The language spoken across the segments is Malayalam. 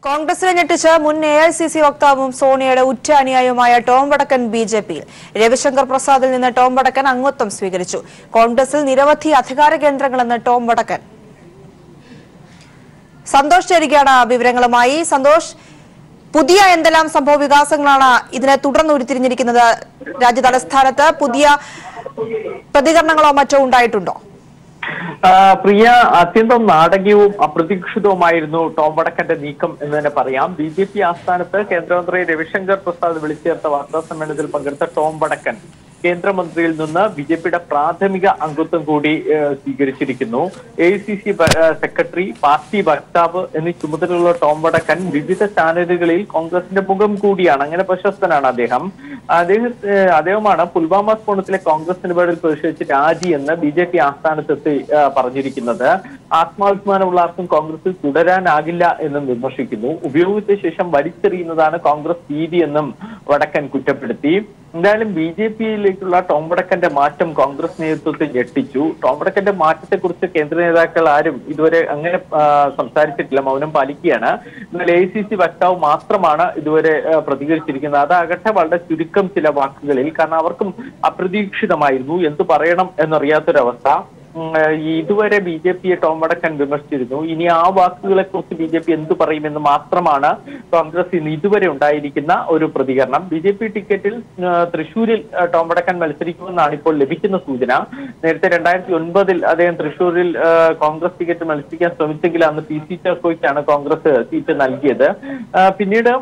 കോൺഗ്രസിനെ ഞെട്ടിച്ച് മുൻ AICC വക്താവും സോണിയയുടെ ഉറ്റ അനുയായിയുമായ ടോം വടക്കൻ ബിജെപിയിൽ. രവിശങ്കർ പ്രസാദിൽ നിന്ന് ടോം വടക്കൻ അംഗത്വം സ്വീകരിച്ചു. കോൺഗ്രസിൽ നിരവധി അധികാര കേന്ദ്രങ്ങളെന്ന് ടോം വടക്കൻ. സന്തോഷ് ചേരുകയാണ് വിവരങ്ങളുമായി. സന്തോഷ്, പുതിയ എന്തെല്ലാം സംഭവ വികാസങ്ങളാണ് ഇതിനെ തുടർന്ന് ഉരുത്തിരിഞ്ഞിരിക്കുന്നത്? രാജ്യ തലസ്ഥാനത്ത് പുതിയ പ്രതികരണങ്ങളോ മറ്റോ ഉണ്ടായിട്ടുണ്ടോ? പ്രിയ, അത്യന്തം നാടകീയവും അപ്രതീക്ഷിതവുമായിരുന്നു ടോം വടക്കന്റെ നീക്കം എന്ന് തന്നെ പറയാം. BJP ആസ്ഥാനത്ത് കേന്ദ്രമന്ത്രി രവിശങ്കർ പ്രസാദ് വിളിച്ചു ചേർത്ത വാർത്താ സമ്മേളനത്തിൽ പങ്കെടുത്ത ടോം വടക്കൻ കേന്ദ്രമന്ത്രിയിൽ നിന്ന് BJPയുടെ പ്രാഥമിക അംഗത്വം കൂടി സ്വീകരിച്ചിരിക്കുന്നു. AICC സെക്രട്ടറി, പാർട്ടി വക്താവ് എന്നീ ചുമതലയുള്ള ടോം വടക്കൻ വിവിധ ചാനലുകളിൽ കോൺഗ്രസിന്റെ മുഖം കൂടിയാണ്. അങ്ങനെ പ്രശസ്തനാണ് അദ്ദേഹമാണ് പുൽവാമ സ്ഫോടനത്തിലെ കോൺഗ്രസ് നിലപാടിൽ പ്രതിഷേധിച്ച് രാജി എന്ന് BJP ആസ്ഥാനത്തെത്തി പറഞ്ഞിരിക്കുന്നത്. ആത്മാഭിമാനമുള്ള ആർക്കും കോൺഗ്രസിൽ തുടരാനാകില്ല എന്നും വിമർശിക്കുന്നു. ഉപയോഗിച്ച ശേഷം വലിച്ചെറിയുന്നതാണ് കോൺഗ്രസ് രീതി എന്നും വടക്കൻ കുറ്റപ്പെടുത്തി. എന്തായാലും BJPയിലേക്കുള്ള ടോം വടക്കന്റെ മാറ്റം കോൺഗ്രസ് നേതൃത്വത്തെ ഞെട്ടിച്ചു. ടോം വടക്കന്റെ മാറ്റത്തെക്കുറിച്ച് കേന്ദ്ര നേതാക്കൾ ആരും ഇതുവരെ അങ്ങനെ സംസാരിച്ചിട്ടില്ല, മൗനം പാലിക്കുകയാണ്. എന്നാൽ AICC വക്താവ് മാത്രമാണ് ഇതുവരെ പ്രതികരിച്ചിരിക്കുന്നത്. അതാകട്ടെ വളരെ ചുരുക്കം ചില വാക്കുകളിൽ, കാരണം അവർക്കും അപ്രതീക്ഷിതമായിരുന്നു, എന്തു പറയണം എന്നറിയാത്തൊരവസ്ഥ. ഇതുവരെ BJPയെ ടോം വടക്കൻ വിമർശിച്ചിരുന്നു. ഇനി ആ വാക്കുകളെ കുറിച്ച് BJP എന്തു പറയുമെന്ന് മാത്രമാണ് കോൺഗ്രസ് ഇതുവരെ ഉണ്ടായിരിക്കുന്ന ഒരു പ്രതികരണം. BJP ടിക്കറ്റിൽ തൃശൂരിൽ ടോം വടക്കൻ മത്സരിക്കുമെന്നാണ് ഇപ്പോൾ ലഭിക്കുന്ന സൂചന. നേരത്തെ 2009 അദ്ദേഹം തൃശൂരിൽ കോൺഗ്രസ് ടിക്കറ്റ് മത്സരിക്കാൻ ശ്രമിച്ചെങ്കിൽ അന്ന് PC ചാക്കോയ്ക്കാണ് കോൺഗ്രസ് സീറ്റ് നൽകിയത്. പിന്നീട്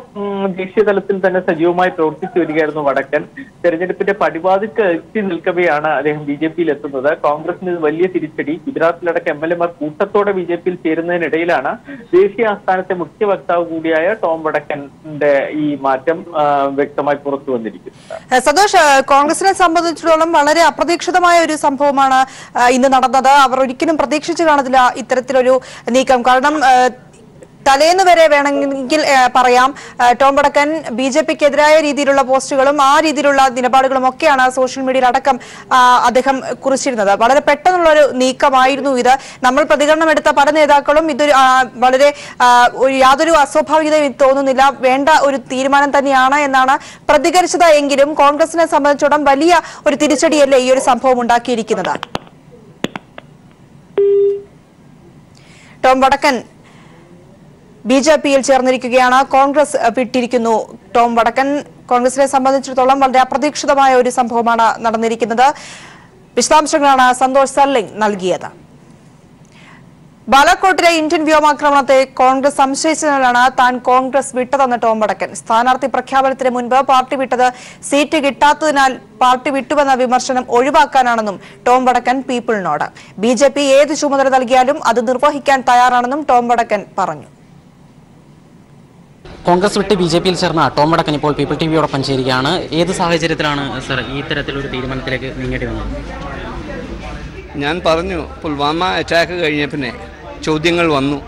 ദേശീയ തലത്തിൽ തന്നെ സജീവമായി പ്രവർത്തിച്ചു വരികയായിരുന്നു വടക്കൻ. തെരഞ്ഞെടുപ്പിന്റെ പടിവാതിൽക്ക് എത്തി നിൽക്കവെയാണ് അദ്ദേഹം BJPയിൽ എത്തുന്നത്. കോൺഗ്രസിന് വലിയ തിരിച്ചടി. ഗുജറാത്തിലടക്കം MLA-മാർ കൂട്ടത്തോടെ BJPയിൽ ചേരുന്നതിനിടയിലാണ് ദേശീയ ആസ്ഥാനത്തെ മുഖ്യ വക്താവ് കൂടിയായ ടോം വടക്കന്റെ ഈ മാറ്റം വ്യക്തമായി പുറത്തു വന്നിരിക്കുന്നത്. സന്തോഷ്, കോൺഗ്രസിനെ സംബന്ധിച്ചിടത്തോളം വളരെ അപ്രതീക്ഷിതമായ ഒരു സംഭവമാണ് ഇന്ന് നടന്നത്. അവർ ഒരിക്കലും പ്രതീക്ഷിച്ചു കാണത്തില്ല ഇത്തരത്തിലൊരു നീക്കം. കാരണം തലേന്ന് വരെ വേണമെങ്കിൽ പറയാം, ടോം വടക്കൻ BJPക്കെതിരായ രീതിയിലുള്ള പോസ്റ്റുകളും ആ രീതിയിലുള്ള നിലപാടുകളും ഒക്കെയാണ് സോഷ്യൽ മീഡിയയിൽ അടക്കം അദ്ദേഹം കുറിച്ചിരുന്നത്. വളരെ പെട്ടെന്നുള്ളൊരു നീക്കമായിരുന്നു ഇത്. നമ്മൾ പ്രതികരണം എടുത്ത പല നേതാക്കളും ഇതൊരു വളരെ യാതൊരു അസ്വാഭാവികതയും തോന്നുന്നില്ല, വേണ്ട ഒരു തീരുമാനം തന്നെയാണ് എന്നാണ് പ്രതികരിച്ചത്. എങ്കിലും കോൺഗ്രസിനെ സംബന്ധിച്ചിടത്തോളം വലിയ ഒരു തിരിച്ചടിയല്ലേ ഈ ഒരു സംഭവം ഉണ്ടാക്കിയിരിക്കുന്നത്? ടോം വടക്കൻ BJPയിൽ ചേർന്നിരിക്കുകയാണ്. കോൺഗ്രസ് വിട്ടിരിക്കുന്നു ടോം വടക്കൻ. കോൺഗ്രസിനെ സംബന്ധിച്ചിടത്തോളം വളരെ അപ്രതീക്ഷിതമായ ഒരു സംഭവമാണ് നടന്നിരിക്കുന്നത്. വിശദാംശങ്ങളാണ് സന്തോഷ് സർലിംഗ് നൽകിയത്. ബാലാക്കോട്ടിലെ ഇന്ത്യൻ വ്യോമാക്രമണത്തെ കോൺഗ്രസ് സംശയിച്ചതിനാലാണ് താൻ കോൺഗ്രസ് വിട്ടതെന്ന് ടോം വടക്കൻ. സ്ഥാനാർത്ഥി പ്രഖ്യാപനത്തിന് മുൻപ് പാർട്ടി വിട്ടത് സീറ്റ് കിട്ടാത്തതിനാൽ പാർട്ടി വിട്ടുവെന്ന വിമർശനം ഒഴിവാക്കാനാണെന്നും ടോം വടക്കൻ പീപ്പിളിനോട്. BJP ഏത് ചുമതല നൽകിയാലും അത് നിർവഹിക്കാൻ തയ്യാറാണെന്നും ടോം വടക്കൻ പറഞ്ഞു. കോൺഗ്രസ് വിട്ട് BJPയിൽ ചേർന്ന ടോം വടക്കൻ ഇപ്പോൾ പീപ്പിൾ TVയോടൊപ്പം ചേരുകയാണ്. ഏത് സാഹചര്യത്തിലാണ് സർ ഈ തരത്തിലൊരു തീരുമാനത്തിലേക്ക് നീങ്ങേണ്ടി വന്നത്? ഞാൻ പറഞ്ഞു, പുൽവാമ അറ്റാക്ക് കഴിഞ്ഞ പിന്നെ ചോദ്യങ്ങൾ വന്നു.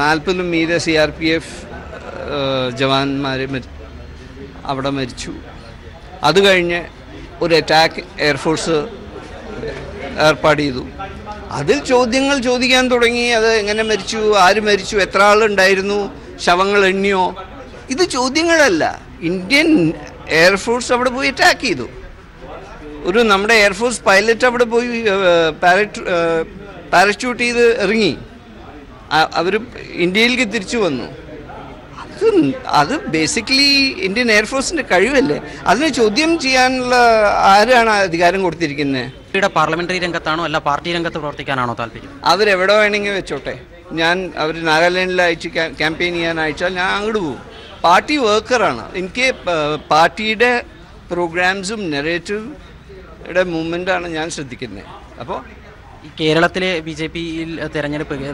40 മീതെ CRPF ജവാന്മാർ അവിടെ മരിച്ചു. അത് കഴിഞ്ഞ് ഒരു അറ്റാക്ക് എയർഫോഴ്സ് ഏർപ്പാട് ചെയ്തു. അതിൽ ചോദ്യങ്ങൾ ചോദിക്കാൻ തുടങ്ങി. അത് എങ്ങനെ മരിച്ചു, ആര് മരിച്ചു, എത്ര ആളുണ്ടായിരുന്നു, ശവങ്ങൾ എണ്ണിയോ? ഇത് ചോദ്യങ്ങളല്ല. ഇന്ത്യൻ എയർഫോഴ്സ് അവിടെ പോയി അറ്റാക്ക് ചെയ്തു. ഒരു നമ്മുടെ എയർഫോഴ്സ് പൈലറ്റ് അവിടെ പോയി പാരച്യൂട്ട് ചെയ്ത് ഇറങ്ങി. അവർ ഇന്ത്യയിലേക്ക് തിരിച്ചു വന്നു. അത് ബേസിക്കലി ഇന്ത്യൻ എയർഫോഴ്സിന്റെ കഴിവല്ലേ. അതിനെ ചോദ്യം ചെയ്യാനുള്ള ആരാണ് അധികാരം കൊടുത്തിരിക്കുന്നത്? പാർലമെന്ററി രംഗത്താണോ അല്ല പാർട്ടി രംഗത്ത് പ്രവർത്തിക്കാനാണോ താല്പര്യം? അവരെവിടെ വേണമെങ്കിൽ വെച്ചോട്ടെ. അവർ നാഗാലാൻഡിൽ അയച്ച് ക്യാമ്പയിൻ ചെയ്യാൻ അയച്ചാൽ ഞാൻ അങ്ങോട്ട് പോകും. പാർട്ടി വർക്കറാണ്. എനിക്ക് പാർട്ടിയുടെ പ്രോഗ്രാംസും നെറേറ്റീവയുടെ മൂവ്മെൻ്റാണ് ഞാൻ ശ്രദ്ധിക്കുന്നത്. അപ്പോൾ ഈ കേരളത്തിലെ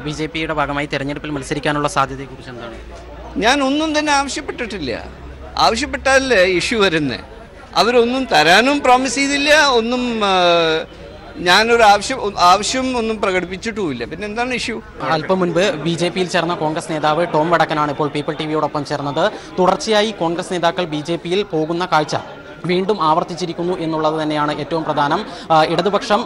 BJPയുടെ ഭാഗമായി തെരഞ്ഞെടുപ്പിൽ മത്സരിക്കാനുള്ള സാധ്യതയെക്കുറിച്ച് എന്താണ്? ഞാൻ ഒന്നും തന്നെ ആവശ്യപ്പെട്ടിട്ടില്ല. ആവശ്യപ്പെട്ടാലല്ലേ ഇഷ്യൂ വരുന്നത്. അവരൊന്നും തരാനും പ്രോമിസ് ചെയ്തില്ല. ഒന്നും ഞാനൊരു ആവശ്യം ഒന്നും പ്രകടിപ്പിച്ചിട്ടുമില്ല. പിന്നെ എന്താണ് ഇഷ്യൂ? അല്പം മുൻപ് BJPയിൽ ചേർന്ന കോൺഗ്രസ് നേതാവ് ടോം വടക്കനാണ് ഇപ്പോൾ പീപ്പിൾ TVയോടൊപ്പം ചേർന്നത്. തുടർച്ചയായി കോൺഗ്രസ് നേതാക്കൾ BJPയിൽ പോകുന്ന കാഴ്ച വീണ്ടും ആവർത്തിച്ചിരിക്കുന്നു എന്നുള്ളത് തന്നെയാണ് ഏറ്റവും പ്രധാനം. ഇടതുപക്ഷം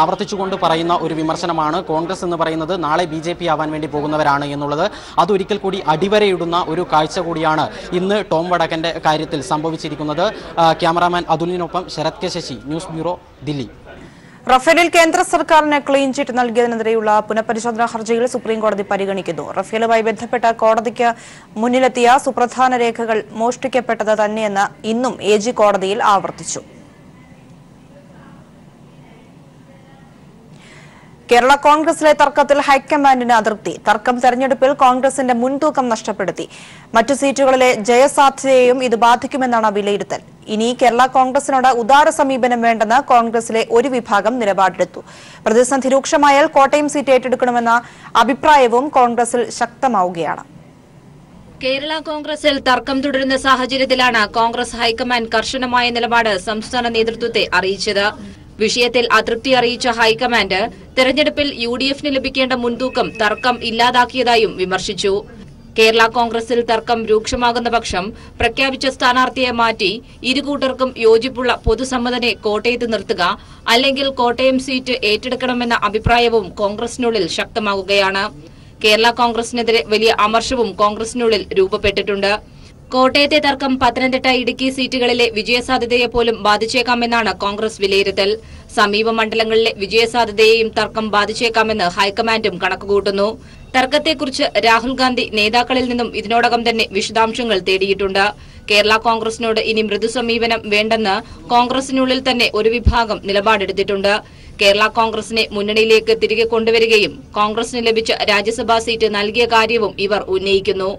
ആവർത്തിച്ചുകൊണ്ട് പറയുന്ന ഒരു വിമർശനമാണ് കോൺഗ്രസ് എന്ന് പറയുന്നത് നാളെ BJP ആവാൻ വേണ്ടി പോകുന്നവരാണ് എന്നുള്ളത്. അതൊരിക്കൽ കൂടി അടിവരയിടുന്ന ഒരു കാഴ്ച കൂടിയാണ് ഇന്ന് ടോം വടക്കൻ്റെ കാര്യത്തിൽ സംഭവിച്ചിരിക്കുന്നത്. ക്യാമറാമാൻ അതുലിനൊപ്പം Sarath K Sasi, news bureau, Delhi. റഫേലിൽ കേന്ദ്ര സർക്കാരിന് ക്ലീൻ ചിറ്റ് നൽകിയതിനെതിരെയുള്ള പുനഃപരിശോധനാ ഹർജികൾ സുപ്രീംകോടതി പരിഗണിക്കുന്നു. റഫേലുമായി ബന്ധപ്പെട്ട കോടതിക്ക് മുന്നിലെത്തിയ സുപ്രധാന രേഖകൾ മോഷ്ടിക്കപ്പെട്ടത് തന്നെയെന്ന് ഇന്നും AG കോടതിയിൽ ആവർത്തിച്ചു. കേരള കോൺഗ്രസിലെ തർക്കത്തിൽ ഹൈക്കമാൻഡിന് അതൃപ്തി. തർക്കം തെരഞ്ഞെടുപ്പിൽ കോൺഗ്രസിന്റെ മുൻതൂക്കം നഷ്ടപ്പെടുത്തി. മറ്റു സീറ്റുകളിലെ ജയസാധ്യതയെയും ഇത് ബാധിക്കുമെന്നാണ് വിലയിരുത്തൽ. ഇനി കേരള കോൺഗ്രസിനോട് ഉദാര സമീപനം വേണ്ടെന്ന് കോൺഗ്രസിലെ ഒരു വിഭാഗം നിലപാടെടുത്തു. പ്രതിസന്ധി രൂക്ഷമായാൽ കോട്ടയം സീറ്റ് ഏറ്റെടുക്കണമെന്ന അഭിപ്രായവും കോൺഗ്രസിൽ ശക്തമാവുകയാണ്. കേരള കോൺഗ്രസിൽ തർക്കം തുടരുന്ന സാഹചര്യത്തിലാണ് കോൺഗ്രസ് ഹൈക്കമാൻഡ് കർശനമായ നിലപാട് സംസ്ഥാന നേതൃത്വത്തെ അറിയിച്ചത്. വിഷയത്തിൽ അതൃപ്തി അറിയിച്ച ഹൈക്കമാൻഡ് തെരഞ്ഞെടുപ്പിൽ UDF-ന് ലഭിക്കേണ്ട മുൻതൂക്കം തർക്കം ഇല്ലാതാക്കിയതായും വിമർശിച്ചു. കേരള കോൺഗ്രസിൽ തർക്കം രൂക്ഷമാകുന്ന പക്ഷം പ്രഖ്യാപിച്ച സ്ഥാനാർത്ഥിയെ മാറ്റി ഇരുകൂട്ടർക്കും യോജിപ്പുള്ള പൊതുസമ്മതനെ കോട്ടയത്ത് നിർത്തുക, അല്ലെങ്കിൽ കോട്ടയം സീറ്റ് ഏറ്റെടുക്കണമെന്ന അഭിപ്രായവും കോൺഗ്രസിനുള്ളിൽ ശക്തമാകുകയാണ്. കേരള കോൺഗ്രസിനെതിരെ വലിയ അമർഷവും കോൺഗ്രസിനുള്ളിൽ രൂപപ്പെട്ടിട്ടുണ്ട്. കോട്ടയത്തെ തർക്കം പത്തനംതിട്ട, ഇടുക്കി സീറ്റുകളിലെ വിജയസാധ്യതയെ പോലും ബാധിച്ചേക്കാമെന്നാണ് കോൺഗ്രസ് വിലയിരുത്തൽ. സമീപ മണ്ഡലങ്ങളിലെ വിജയസാധ്യതയെയും തർക്കം ബാധിച്ചേക്കാമെന്ന് ഹൈക്കമാൻഡും കണക്കുകൂട്ടുന്നു. തർക്കത്തെക്കുറിച്ച് രാഹുൽ ഗാന്ധി നേതാക്കളിൽ നിന്നും ഇതിനോടകം തന്നെ വിശദാംശങ്ങൾ തേടിയിട്ടുണ്ട്. കേരള കോൺഗ്രസിനോട് ഇനി മൃദു സമീപനം വേണ്ടെന്ന് കോൺഗ്രസിനുള്ളിൽ തന്നെ ഒരു വിഭാഗം നിലപാടെടുത്തിട്ടുണ്ട്. കേരള കോൺഗ്രസിനെ മുന്നണിയിലേക്ക് തിരികെ കൊണ്ടുവരികയും കോൺഗ്രസിന് ലഭിച്ച രാജ്യസഭാ സീറ്റ് നൽകിയ കാര്യവും ഇവർ ഉന്നയിക്കുന്നു.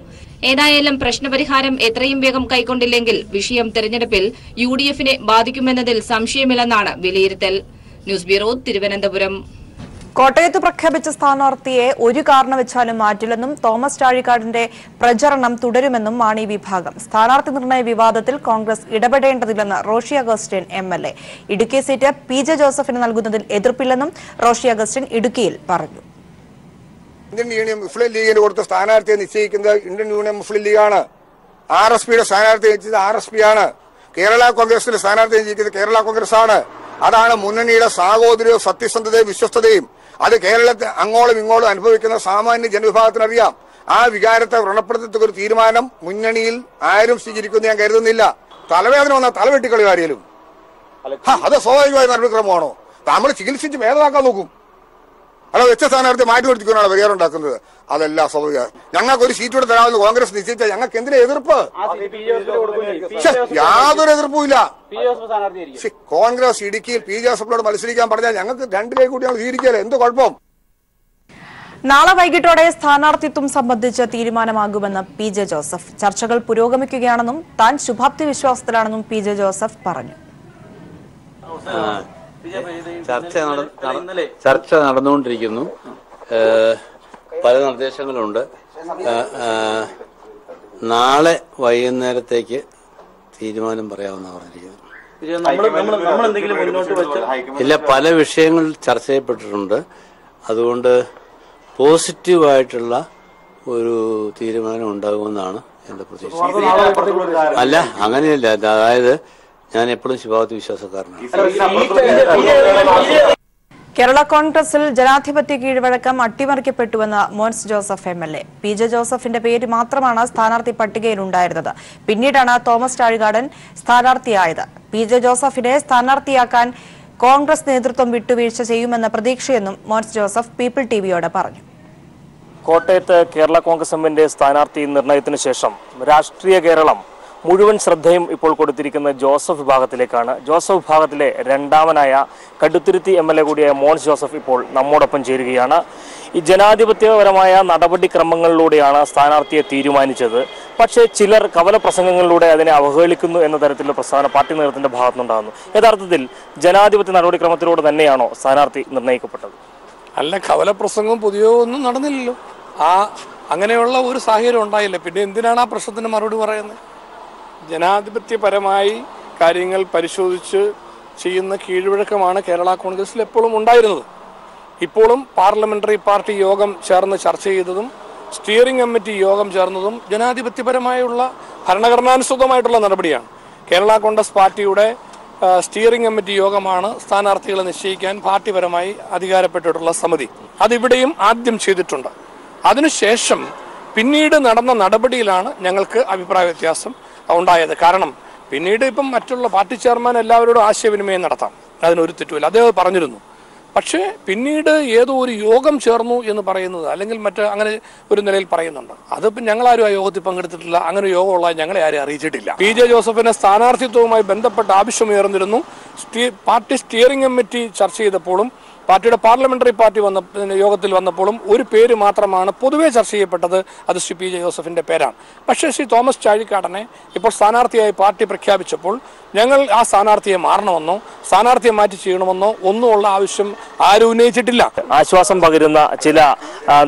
ഏതായാലും പ്രശ്നപരിഹാരം എത്രയും വേഗം കൈക്കൊണ്ടില്ലെങ്കിൽ വിഷയം തെരഞ്ഞെടുപ്പിൽ UDF-നെ ബാധിക്കുമെന്നതിൽ സംശയമില്ലെന്നാണ് വിലയിരുത്തൽ. News bureau, Thiruvananthapuram. കോട്ടയത്ത് പ്രഖ്യാപിച്ച സ്ഥാനാർത്ഥിയെ ഒരു കാരണവച്ചാലും മാറ്റില്ലെന്നും തോമസ് ചാഴിക്കാടിന്റെ പ്രചരണം തുടരുമെന്നും മാണി വിഭാഗം. സ്ഥാനാർത്ഥി നിർണയ വിവാദത്തിൽ കോൺഗ്രസ് ഇടപെടേണ്ടതില്ലെന്ന് Roshy Augustine MLA. Idukki seat PJ ജോസഫിന് നൽകുന്നതിൽ എതിർപ്പില്ലെന്നും റോഷി അഗസ്റ്റിൻ ഇടുക്കിയിൽ പറഞ്ഞു. ഇന്ത്യൻ യൂണിയൻ മുസ്ലിം ലീഗിന് കൊടുത്ത സ്ഥാനാർത്ഥിയെ നിശ്ചയിക്കുന്നത് ഇന്ത്യൻ യൂണിയൻ മുസ്ലിം ലീഗാണ്. RSPയുടെ സ്ഥാനാർത്ഥിയെ നിശ്ചയിച്ചത് RSP ആണ്. കേരള കോൺഗ്രസിന്റെ സ്ഥാനാർത്ഥിയെ നിശ്ചയിക്കുന്നത് കേരള കോൺഗ്രസ് ആണ്. അതാണ് മുന്നണിയുടെ സാഹോദര്യവും സത്യസന്ധതയും വിശ്വസ്തതയും. അത് കേരളത്തിൽ അങ്ങോളം ഇങ്ങോളം അനുഭവിക്കുന്ന സാമാന്യ ജനവിഭാഗത്തിനറിയാം. ആ വികാരത്തെ വ്രണപ്പെടുത്തത്തക്ക ഒരു തീരുമാനം മുന്നണിയിൽ ആരും സ്വീകരിക്കുമെന്ന് ഞാൻ കരുതുന്നില്ല. തലവേദന വന്നാൽ തലവെട്ടിക്കളി കാര്യലും അത് സ്വാഭാവികമായ നടപടിക്രമമാണോ? നമ്മൾ ചികിത്സിച്ച് ഭേദമാക്കാൻ നോക്കും. അല്ല, വെച്ച സ്ഥാനാർത്ഥി മാറ്റി നിർത്തിക്കൊണ്ടാണ് പരിഹാരം ഉണ്ടാക്കുന്നത്. അതെല്ലാം സ്വാഭാവിക. ഞങ്ങൾക്ക് ഒരു സീറ്റ് കൂടെ തരാമെന്ന് കോൺഗ്രസ് നിശ്ചയിച്ചാൽ ഞങ്ങൾക്ക് എന്തിനാ എതിർപ്പ്? യാതൊരു എതിർപ്പുമില്ല. കോൺഗ്രസ് ഇടുക്കിയിൽ PJ ജോസഫിനോട് മത്സരിക്കാൻ പറഞ്ഞാൽ ഞങ്ങൾക്ക് രണ്ടിലേക്ക് കൂടി ഞങ്ങൾ സ്വീകരിക്കാല്ലേ, എന്ത് കുഴപ്പം? നാളെ വൈകിട്ടോടെ സ്ഥാനാർത്ഥിത്വം സംബന്ധിച്ച് തീരുമാനമാകുമെന്ന് PJ ജോസഫ്. ചർച്ചകൾ പുരോഗമിക്കുകയാണെന്നും താൻ ശുഭാപ്തി വിശ്വാസത്തിലാണെന്നും PJ ജോസഫ് പറഞ്ഞു. ചർച്ച നടന്നുകൊണ്ടിരിക്കുന്നു. പല നിർദ്ദേശങ്ങളുണ്ട്. നാളെ വൈകുന്നേരത്തേക്ക് തീരുമാനം പറയാമെന്ന് പറഞ്ഞിരിക്കുന്നു. ഇല്ല, പല വിഷയങ്ങൾ ചർച്ച ചെയ്യപ്പെട്ടിട്ടുണ്ട്. അതുകൊണ്ട് പോസിറ്റീവായിട്ടുള്ള ഒരു തീരുമാനം ഉണ്ടാകുമെന്നാണ് എന്റെ പ്രതീക്ഷ. അല്ല, അങ്ങനെയല്ല. അതായത് ഞാൻ എപ്പോഴും ശുഭാപ്തി വിശ്വാസക്കാരനാണ്. കേരള കോൺഗ്രസിൽ ജനാധിപത്യ കീഴ്വഴക്കം അട്ടിമറിക്കപ്പെട്ടുവെന്ന് മോൻസ് ജോസഫ് MLA. PJ ജോസഫിന്റെ പേര് മാത്രമാണ് സ്ഥാനാർത്ഥി പട്ടികയിലുണ്ടായിരുന്നത്. പിന്നീടാണ് തോമസ് ചാഴികാടൻ സ്ഥാനാർത്ഥിയായത്. PJ ജോസഫിനെ സ്ഥാനാർത്ഥിയാക്കാൻ കോൺഗ്രസ് നേതൃത്വം വിട്ടുവീഴ്ച ചെയ്യുമെന്ന പ്രതീക്ഷയെന്നും മോൻസ് ജോസഫ് പീപ്പിൾ TVയോട് പറഞ്ഞു. കോട്ടയത്ത് കേരള കോൺഗ്രസ് എമ്മിന്റെ സ്ഥാനാർത്ഥി നിർണയത്തിന് ശേഷം രാഷ്ട്രീയ കേരളം മുഴുവൻ ശ്രദ്ധയും ഇപ്പോൾ കൊടുത്തിരിക്കുന്ന ജോസഫ് വിഭാഗത്തിലേക്കാണ്. ജോസഫ് വിഭാഗത്തിലെ രണ്ടാമനായ കടുത്തുരുത്തി MLA കൂടിയായ മോൻസ് ജോസഫ് ഇപ്പോൾ നമ്മോടൊപ്പം ചേരുകയാണ്. ഈ ജനാധിപത്യപരമായ നടപടിക്രമങ്ങളിലൂടെയാണ് സ്ഥാനാർത്ഥിയെ തീരുമാനിച്ചത്. പക്ഷേ ചിലർ കവല പ്രസംഗങ്ങളിലൂടെ അതിനെ അവഹേളിക്കുന്നു എന്ന തരത്തിലുള്ള പ്രസ്താവന പാർട്ടി നേതൃത്വത്തിന്റെ ഭാഗത്തുനിന്നുണ്ടാകുന്നു. യഥാർത്ഥത്തിൽ ജനാധിപത്യ നടപടിക്രമത്തിലൂടെ തന്നെയാണോ സ്ഥാനാർത്ഥി നിർണ്ണയിക്കപ്പെട്ടത്? അല്ല, കവല പ്രസംഗവും പുതിയോ ഒന്നും നടന്നില്ലല്ലോ. അങ്ങനെയുള്ള ഒരു സാഹചര്യം ഉണ്ടായില്ല. പിന്നെ എന്തിനാണ് ആ പ്രശ്നത്തിന് മറുപടി പറയുന്നത്? ജനാധിപത്യപരമായി കാര്യങ്ങൾ പരിശോധിച്ച് ചെയ്യുന്ന കീഴ്വഴക്കമാണ് കേരള കോൺഗ്രസിൽ എപ്പോഴും ഉണ്ടായിരുന്നത്. ഇപ്പോഴും പാർലമെന്ററി പാർട്ടി യോഗം ചേർന്ന് ചർച്ച ചെയ്തതും സ്റ്റിയറിംഗ് കമ്മിറ്റി യോഗം ചേർന്നതും ജനാധിപത്യപരമായുള്ള ഭരണഘടനാനുസൃതമായിട്ടുള്ള നടപടിയാണ്. കേരള കോൺഗ്രസ് പാർട്ടിയുടെ സ്റ്റിയറിംഗ് കമ്മിറ്റി യോഗമാണ് സ്ഥാനാർത്ഥികളെ നിശ്ചയിക്കാൻ പാർട്ടിപരമായി അധികാരപ്പെട്ടിട്ടുള്ള സമിതി. അതിവിടെയും ആദ്യം ചെയ്തിട്ടുണ്ട്. അതിനുശേഷം പിന്നീട് നടന്ന നടപടിയിലാണ് ഞങ്ങൾക്ക് അഭിപ്രായ വ്യത്യാസം ഉണ്ടായത്. കാരണം പിന്നീട് ഇപ്പം മറ്റുള്ള പാർട്ടി ചെയർമാൻ എല്ലാവരോടും ആശയവിനിമയം നടത്താം, അതിനൊരു തെറ്റുമില്ല, അദ്ദേഹം പറഞ്ഞിരുന്നു. പക്ഷേ പിന്നീട് ഏതോ ഒരു യോഗം ചേർന്നു എന്ന് പറയുന്നത് അല്ലെങ്കിൽ മറ്റ് അങ്ങനെ ഒരു നിലയിൽ പറയുന്നുണ്ട്. അതിപ്പം ഞങ്ങളാരും ആ യോഗത്തിൽ പങ്കെടുത്തിട്ടില്ല, അങ്ങനെ ഒരു യോഗമുള്ള ഞങ്ങളെ ആരും അറിയിച്ചിട്ടില്ല. PJ ജോസഫിന്റെ സ്ഥാനാർത്ഥിത്വവുമായി ബന്ധപ്പെട്ട ആവശ്യമുയർന്നിരുന്നു. പാർട്ടി സ്റ്റിയറിംഗ് കമ്മിറ്റി ചർച്ച ചെയ്തപ്പോഴും പാർട്ടിയുടെ പാർലമെന്ററി പാർട്ടി യോഗത്തിൽ വന്നപ്പോഴും ഒരു പേര് മാത്രമാണ് പൊതുവെ ചർച്ച ചെയ്യപ്പെട്ടത്, അത് ശ്രീ PJ ജോസഫിന്റെ പേരാണ്. പക്ഷേ ശ്രീ തോമസ് ചാഴിക്കാടനെ ഇപ്പോൾ സ്ഥാനാർത്ഥിയായി പാർട്ടി പ്രഖ്യാപിച്ചപ്പോൾ ഞങ്ങൾ ആ സ്ഥാനാർത്ഥിയെ മാറണമെന്നോ സ്ഥാനാർത്ഥിയെ മാറ്റി ചെയ്യണമെന്നോ ഒന്നുമുള്ള ആവശ്യം ആരും ഉന്നയിച്ചിട്ടില്ല. ആശ്വാസം പകരുന്ന ചില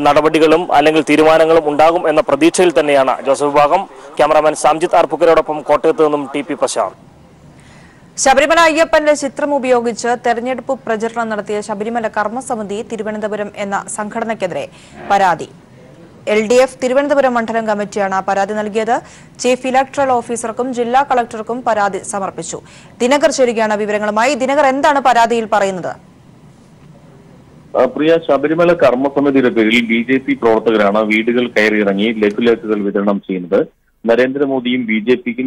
നടപടികളും അല്ലെങ്കിൽ തീരുമാനങ്ങളും ഉണ്ടാകും എന്ന പ്രതീക്ഷയിൽ തന്നെയാണ് ജോസഫ് വിഭാഗം. ക്യാമറാമാൻ സാംജിത് ആർപ്പുക്കരോടൊപ്പം കോട്ടയത്ത് നിന്നും TP പ്രശാന്ത്. ശബരിമല അയ്യപ്പന്റെ ചിത്രം ഉപയോഗിച്ച് തെരഞ്ഞെടുപ്പ് പ്രചരണം നടത്തിയ ശബരിമല കർമ്മസമിതി തിരുവനന്തപുരം എന്ന സംഘടനയ്ക്കെതിരെ പരാതി. LDF തിരുവനന്തപുരം മണ്ഡലം കമ്മിറ്റിയാണ് പരാതി നൽകിയത്. ചീഫ് ഇലക്ടറൽ ഓഫീസർക്കും ജില്ലാ കളക്ടർക്കും പരാതി സമർപ്പിച്ചു. ദിനകർ ചേരുകയാണ് വിവരങ്ങളുമായി. ദിനകർ, എന്താണ് പരാതിയിൽ പറയുന്നത്? പ്രിയ, ശബരിമല കർമ്മസമിതിയുടെ പേരിൽ BJP പ്രവർത്തകരാണ് വീടുകൾ കയറിയിറങ്ങി ലഘുലേഖകൾ വിതരണം ചെയ്യുന്നത്. നരേന്ദ്രമോദിയും BJPക്കും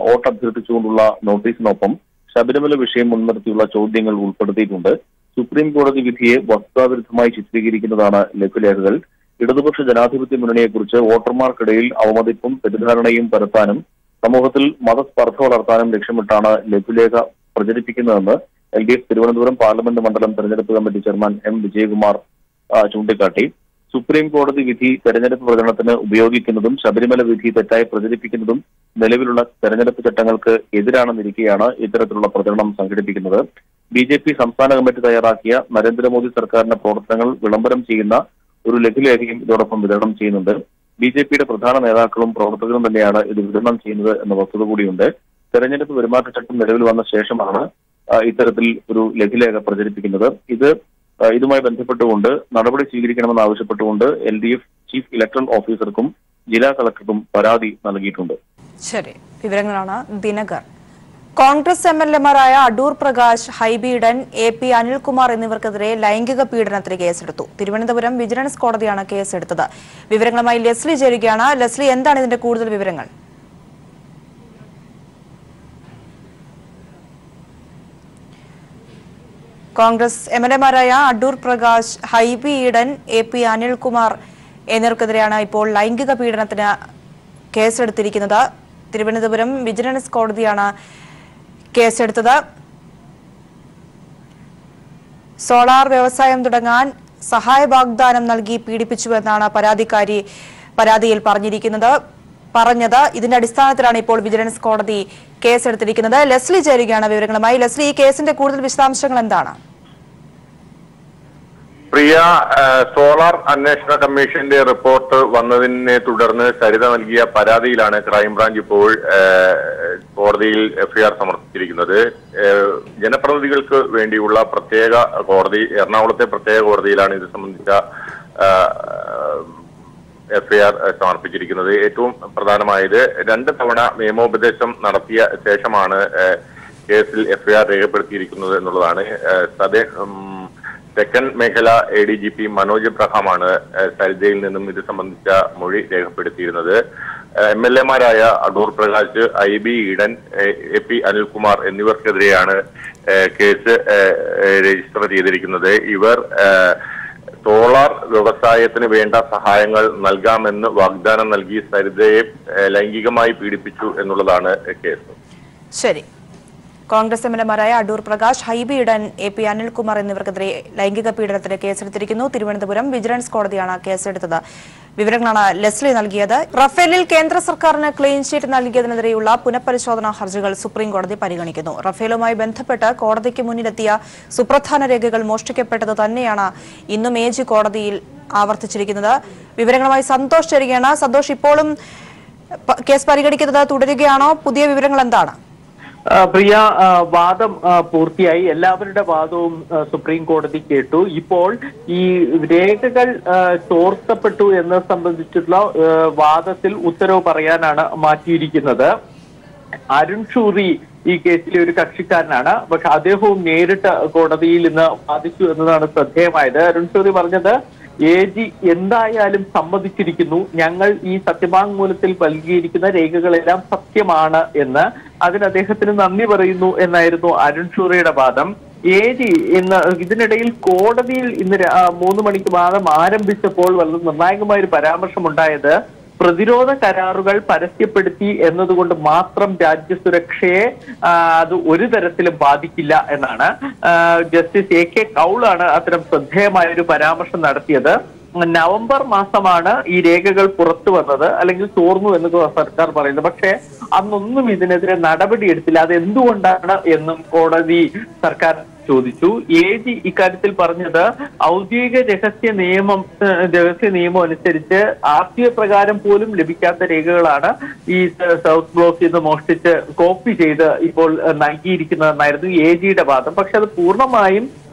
വോട്ട് അഭ്യർത്ഥിച്ചുകൊണ്ടുള്ള നോട്ടീസിനൊപ്പം ശബരിമല വിഷയം മുൻനിർത്തിയുള്ള ചോദ്യങ്ങൾ ഉൾപ്പെടുത്തിയിട്ടുണ്ട്. സുപ്രീം കോടതി വിധിയെ വസ്തുതാവിരുദ്ധമായി ചിത്രീകരിക്കുന്നതാണ് ലഘുലേഖകൾ. ഇടതുപക്ഷ ജനാധിപത്യ മുന്നണിയെക്കുറിച്ച് വോട്ടർമാർക്കിടയിൽ അവമതിപ്പും തെറ്റിദ്ധാരണയും പരത്താനും സമൂഹത്തിൽ മതസ്പർദ്ധ വളർത്താനും ലക്ഷ്യമിട്ടാണ് ലഘുലേഖ പ്രചരിപ്പിക്കുന്നതെന്ന് LDF തിരുവനന്തപുരം പാർലമെന്റ് മണ്ഡലം തെരഞ്ഞെടുപ്പ് കമ്മിറ്റി ചെയർമാൻ M. വിജയകുമാർ ചൂണ്ടിക്കാട്ടി. സുപ്രീം കോടതി വിധി തെരഞ്ഞെടുപ്പ് പ്രചരണത്തിന് ഉപയോഗിക്കുന്നതും ശബരിമല വിധി തെറ്റായി പ്രചരിപ്പിക്കുന്നതും നിലവിലുള്ള തെരഞ്ഞെടുപ്പ് ചട്ടങ്ങൾക്ക് എതിരാണെന്നിരിക്കെയാണ് ഇത്തരത്തിലുള്ള പ്രചരണം സംഘടിപ്പിക്കുന്നത്. BJP സംസ്ഥാന കമ്മിറ്റി തയ്യാറാക്കിയ നരേന്ദ്രമോദി സർക്കാരിന്റെ പ്രവർത്തനങ്ങൾ വിളംബരം ചെയ്യുന്ന ഒരു ലഘുലേഖയും ഇതോടൊപ്പം വിതരണം ചെയ്യുന്നുണ്ട്. BJPയുടെ പ്രധാന നേതാക്കളും പ്രവർത്തകരും തന്നെയാണ് ഇത് വിതരണം ചെയ്യുന്നത് എന്ന വസ്തുത കൂടിയുണ്ട്. തെരഞ്ഞെടുപ്പ് പെരുമാറ്റച്ചട്ടം നിലവിൽ വന്ന ശേഷമാണ് ഇത്തരത്തിൽ ഒരു ലഘുലേഖ പ്രചരിപ്പിക്കുന്നത്. ഇതുമായി ബന്ധപ്പെട്ടുകൊണ്ട് നടപടി സ്വീകരിക്കണമെന്ന് ആവശ്യപ്പെട്ടുകൊണ്ട് LDF ചീഫ് ഇലക്ടറൽ ഓഫീസർക്കും ജില്ലാ കളക്ടർക്കും പരാതി നൽകിയിട്ടുണ്ട്. ശരി, വിവരങ്ങളാണ് ദിനകർ. കോൺഗ്രസ് MLA-മാരായ അടൂർ പ്രകാശ്, ഹൈബി ഈഡൻ, AP അനിൽകുമാർ എന്നിവർക്കെതിരെ ലൈംഗിക പീഡനത്തിന് കേസെടുത്തു. തിരുവനന്തപുരം വിജിലൻസ് കോടതിയാണ് കേസെടുത്തത്. വിവരങ്ങളുമായി ലെസ്ലി ചേരുകയാണ്. ലെസ്ലി, എന്താണ് ഇതിന്റെ കൂടുതൽ വിവരങ്ങൾ? കോൺഗ്രസ് MLA-മാരായ അടൂർ പ്രകാശ്, ഹൈബി ഈഡൻ, AP അനിൽകുമാർ എന്നിവർക്കെതിരെയാണ് ഇപ്പോൾ ലൈംഗിക പീഡനത്തിന് കേസെടുത്തിരിക്കുന്നത്. തിരുവനന്തപുരം വിജിലൻസ് കോടതിയാണ് കേസെടുത്തത്. സോളാർ വ്യവസായം തുടങ്ങാൻ സഹായ വാഗ്ദാനം നൽകി പീഡിപ്പിച്ചുവെന്നാണ് പരാതിയിൽ പറഞ്ഞത്. ഇതിന്റെ അടിസ്ഥാനത്തിലാണ് ഇപ്പോൾ വിജിലൻസ് കോടതി കേസെടുത്തിരിക്കുന്നത്. ലെസ്ലി ചേരുകയാണ് വിവരങ്ങളുമായി. ലെസ്ലി, ഈ കേസിന്റെ കൂടുതൽ വിശദാംശങ്ങൾ എന്താണ്? പ്രിയ, സോളാർ അന്വേഷണ കമ്മീഷന്റെ റിപ്പോർട്ട് വന്നതിനെ തുടർന്ന് സരിത നൽകിയ പരാതിയിലാണ് ക്രൈംബ്രാഞ്ച് ഇപ്പോൾ കോടതിയിൽ FIR സമർപ്പിച്ചിരിക്കുന്നത്. ജനപ്രതിനിധികൾക്ക് വേണ്ടിയുള്ള പ്രത്യേക കോടതി, എറണാകുളത്തെ പ്രത്യേക കോടതിയിലാണ് ഇത് സംബന്ധിച്ച FIR സമർപ്പിച്ചിരിക്കുന്നത്. ഏറ്റവും പ്രധാനമായത് 2 തവണ നിയമോപദേശം നടത്തിയ ശേഷമാണ് കേസിൽ FIR രേഖപ്പെടുത്തിയിരിക്കുന്നത് എന്നുള്ളതാണ്. തെക്കൻ മേഖല ADGP മനോജ് എബ്രഹാമാണ് സരിതയിൽ നിന്നും ഇത് സംബന്ധിച്ച മൊഴി രേഖപ്പെടുത്തിയിരുന്നത്. MLA-മാരായ Adoor Prakash, IB Eden, AP Anilkumar എന്നിവർക്കെതിരെയാണ് കേസ് രജിസ്റ്റർ ചെയ്തിരിക്കുന്നത്. ഇവർ സോളാർ വ്യവസായത്തിന് വേണ്ട സഹായങ്ങൾ നൽകാമെന്ന് വാഗ്ദാനം നൽകി സരിതയെ ലൈംഗികമായി പീഡിപ്പിച്ചു എന്നുള്ളതാണ് കേസ്. ശരി, കോൺഗ്രസ് MLA-മാരായ അടൂർ പ്രകാശ്, ഹൈബി ഈഡൻ, AP അനിൽകുമാർ എന്നിവർക്കെതിരെ ലൈംഗിക പീഡനത്തിന് കേസെടുത്തിരിക്കുന്നു. തിരുവനന്തപുരം വിജിലൻസ് കോടതിയാണ് കേസെടുത്തത്. വിവരങ്ങളാണ് ലെസ്ലി നൽകിയത്. റഫേലിൽ കേന്ദ്ര സർക്കാരിന് ക്ലീൻ ചീറ്റ് നൽകിയതിനെതിരെയുള്ള പുനഃപരിശോധനാ ഹർജികൾ സുപ്രീംകോടതി പരിഗണിക്കുന്നു. റഫേലുമായി ബന്ധപ്പെട്ട് കോടതിക്ക് മുന്നിലെത്തിയ സുപ്രധാന രേഖകൾ മോഷ്ടിക്കപ്പെട്ടത് തന്നെയാണ് ഇന്നും AG കോടതിയിൽ ആവർത്തിച്ചിരിക്കുന്നത്. വിവരങ്ങളുമായി സന്തോഷ് ചേരുകയാണ്. സന്തോഷ്, ഇപ്പോഴും കേസ് പരിഗണിക്കുന്നത് തുടരുകയാണോ? പുതിയ വിവരങ്ങൾ എന്താണ്? പ്രിയ, വാദം പൂർത്തിയായി. എല്ലാവരുടെ വാദവും സുപ്രീം കോടതി കേട്ടു. ഇപ്പോൾ ഈ രേഖകൾ ചോർത്തപ്പെട്ടു എന്നത് സംബന്ധിച്ചുള്ള വാദത്തിൽ ഉത്തരവ് പറയാനാണ് മാറ്റിയിരിക്കുന്നത്. അരുൺ ഷൂറി ഈ കേസിലെ ഒരു കക്ഷിക്കാരനാണ്. പക്ഷെ അദ്ദേഹവും നേരിട്ട് കോടതിയിൽ ഇന്ന് വാദിച്ചു എന്നതാണ് ശ്രദ്ധേയമായത്. അരുൺ ഷൂറി പറഞ്ഞത് AG എന്തായാലും സമ്മതിച്ചിരിക്കുന്നു, ഞങ്ങൾ ഈ സത്യവാങ്മൂലത്തിൽ നൽകിയിരിക്കുന്ന രേഖകളെല്ലാം സത്യമാണ് എന്ന്. അതിന് അദ്ദേഹത്തിന് നന്ദി പറയുന്നു എന്നായിരുന്നു അരുൺ ഷൂറിയുടെ വാദം. AG ഇതിനിടയിൽ കോടതിയിൽ ഇന്ന് 3 മണിക്ക് വാദം ആരംഭിച്ചപ്പോൾ വളരെ നിർണായകമായ ഒരു പരാമർശമുണ്ടായത് പ്രതിരോധ കരാറുകൾ പരസ്യപ്പെടുത്തി എന്നതുകൊണ്ട് മാത്രം രാജ്യസുരക്ഷയെ അത് ഒരു തരത്തിലും ബാധിക്കില്ല എന്നാണ്. ജസ്റ്റിസ് AK കൗളാണ് അത്തരം ശ്രദ്ധേയമായ ഒരു പരാമർശം നടത്തിയത്. നവംബർ മാസമാണ് ഈ രേഖകൾ പുറത്തു വന്നത്, അല്ലെങ്കിൽ ചോർന്നു എന്ന് സർക്കാർ പറയുന്നത്. പക്ഷേ അന്നൊന്നും ഇതിനെതിരെ നടപടി എടുത്തില്ല. അത് എന്തുകൊണ്ടാണ് എന്നും കോടതി സർക്കാർ ചോദിച്ചു. AG ഇക്കാര്യത്തിൽ പറഞ്ഞത് ഔദ്യോഗിക രഹസ്യ നിയമം അനുസരിച്ച് RTA പ്രകാരം പോലും ലഭിക്കാത്ത രേഖകളാണ് ഈ സൗത്ത് ബ്ലോക്കിൽ നിന്ന് മോഷ്ടിച്ച് കോപ്പി ചെയ്ത് ഇപ്പോൾ നൽകിയിരിക്കുന്നതെന്നായിരുന്നു AGയുടെ വാദം. പക്ഷെ അത് പൂർണ്ണമായും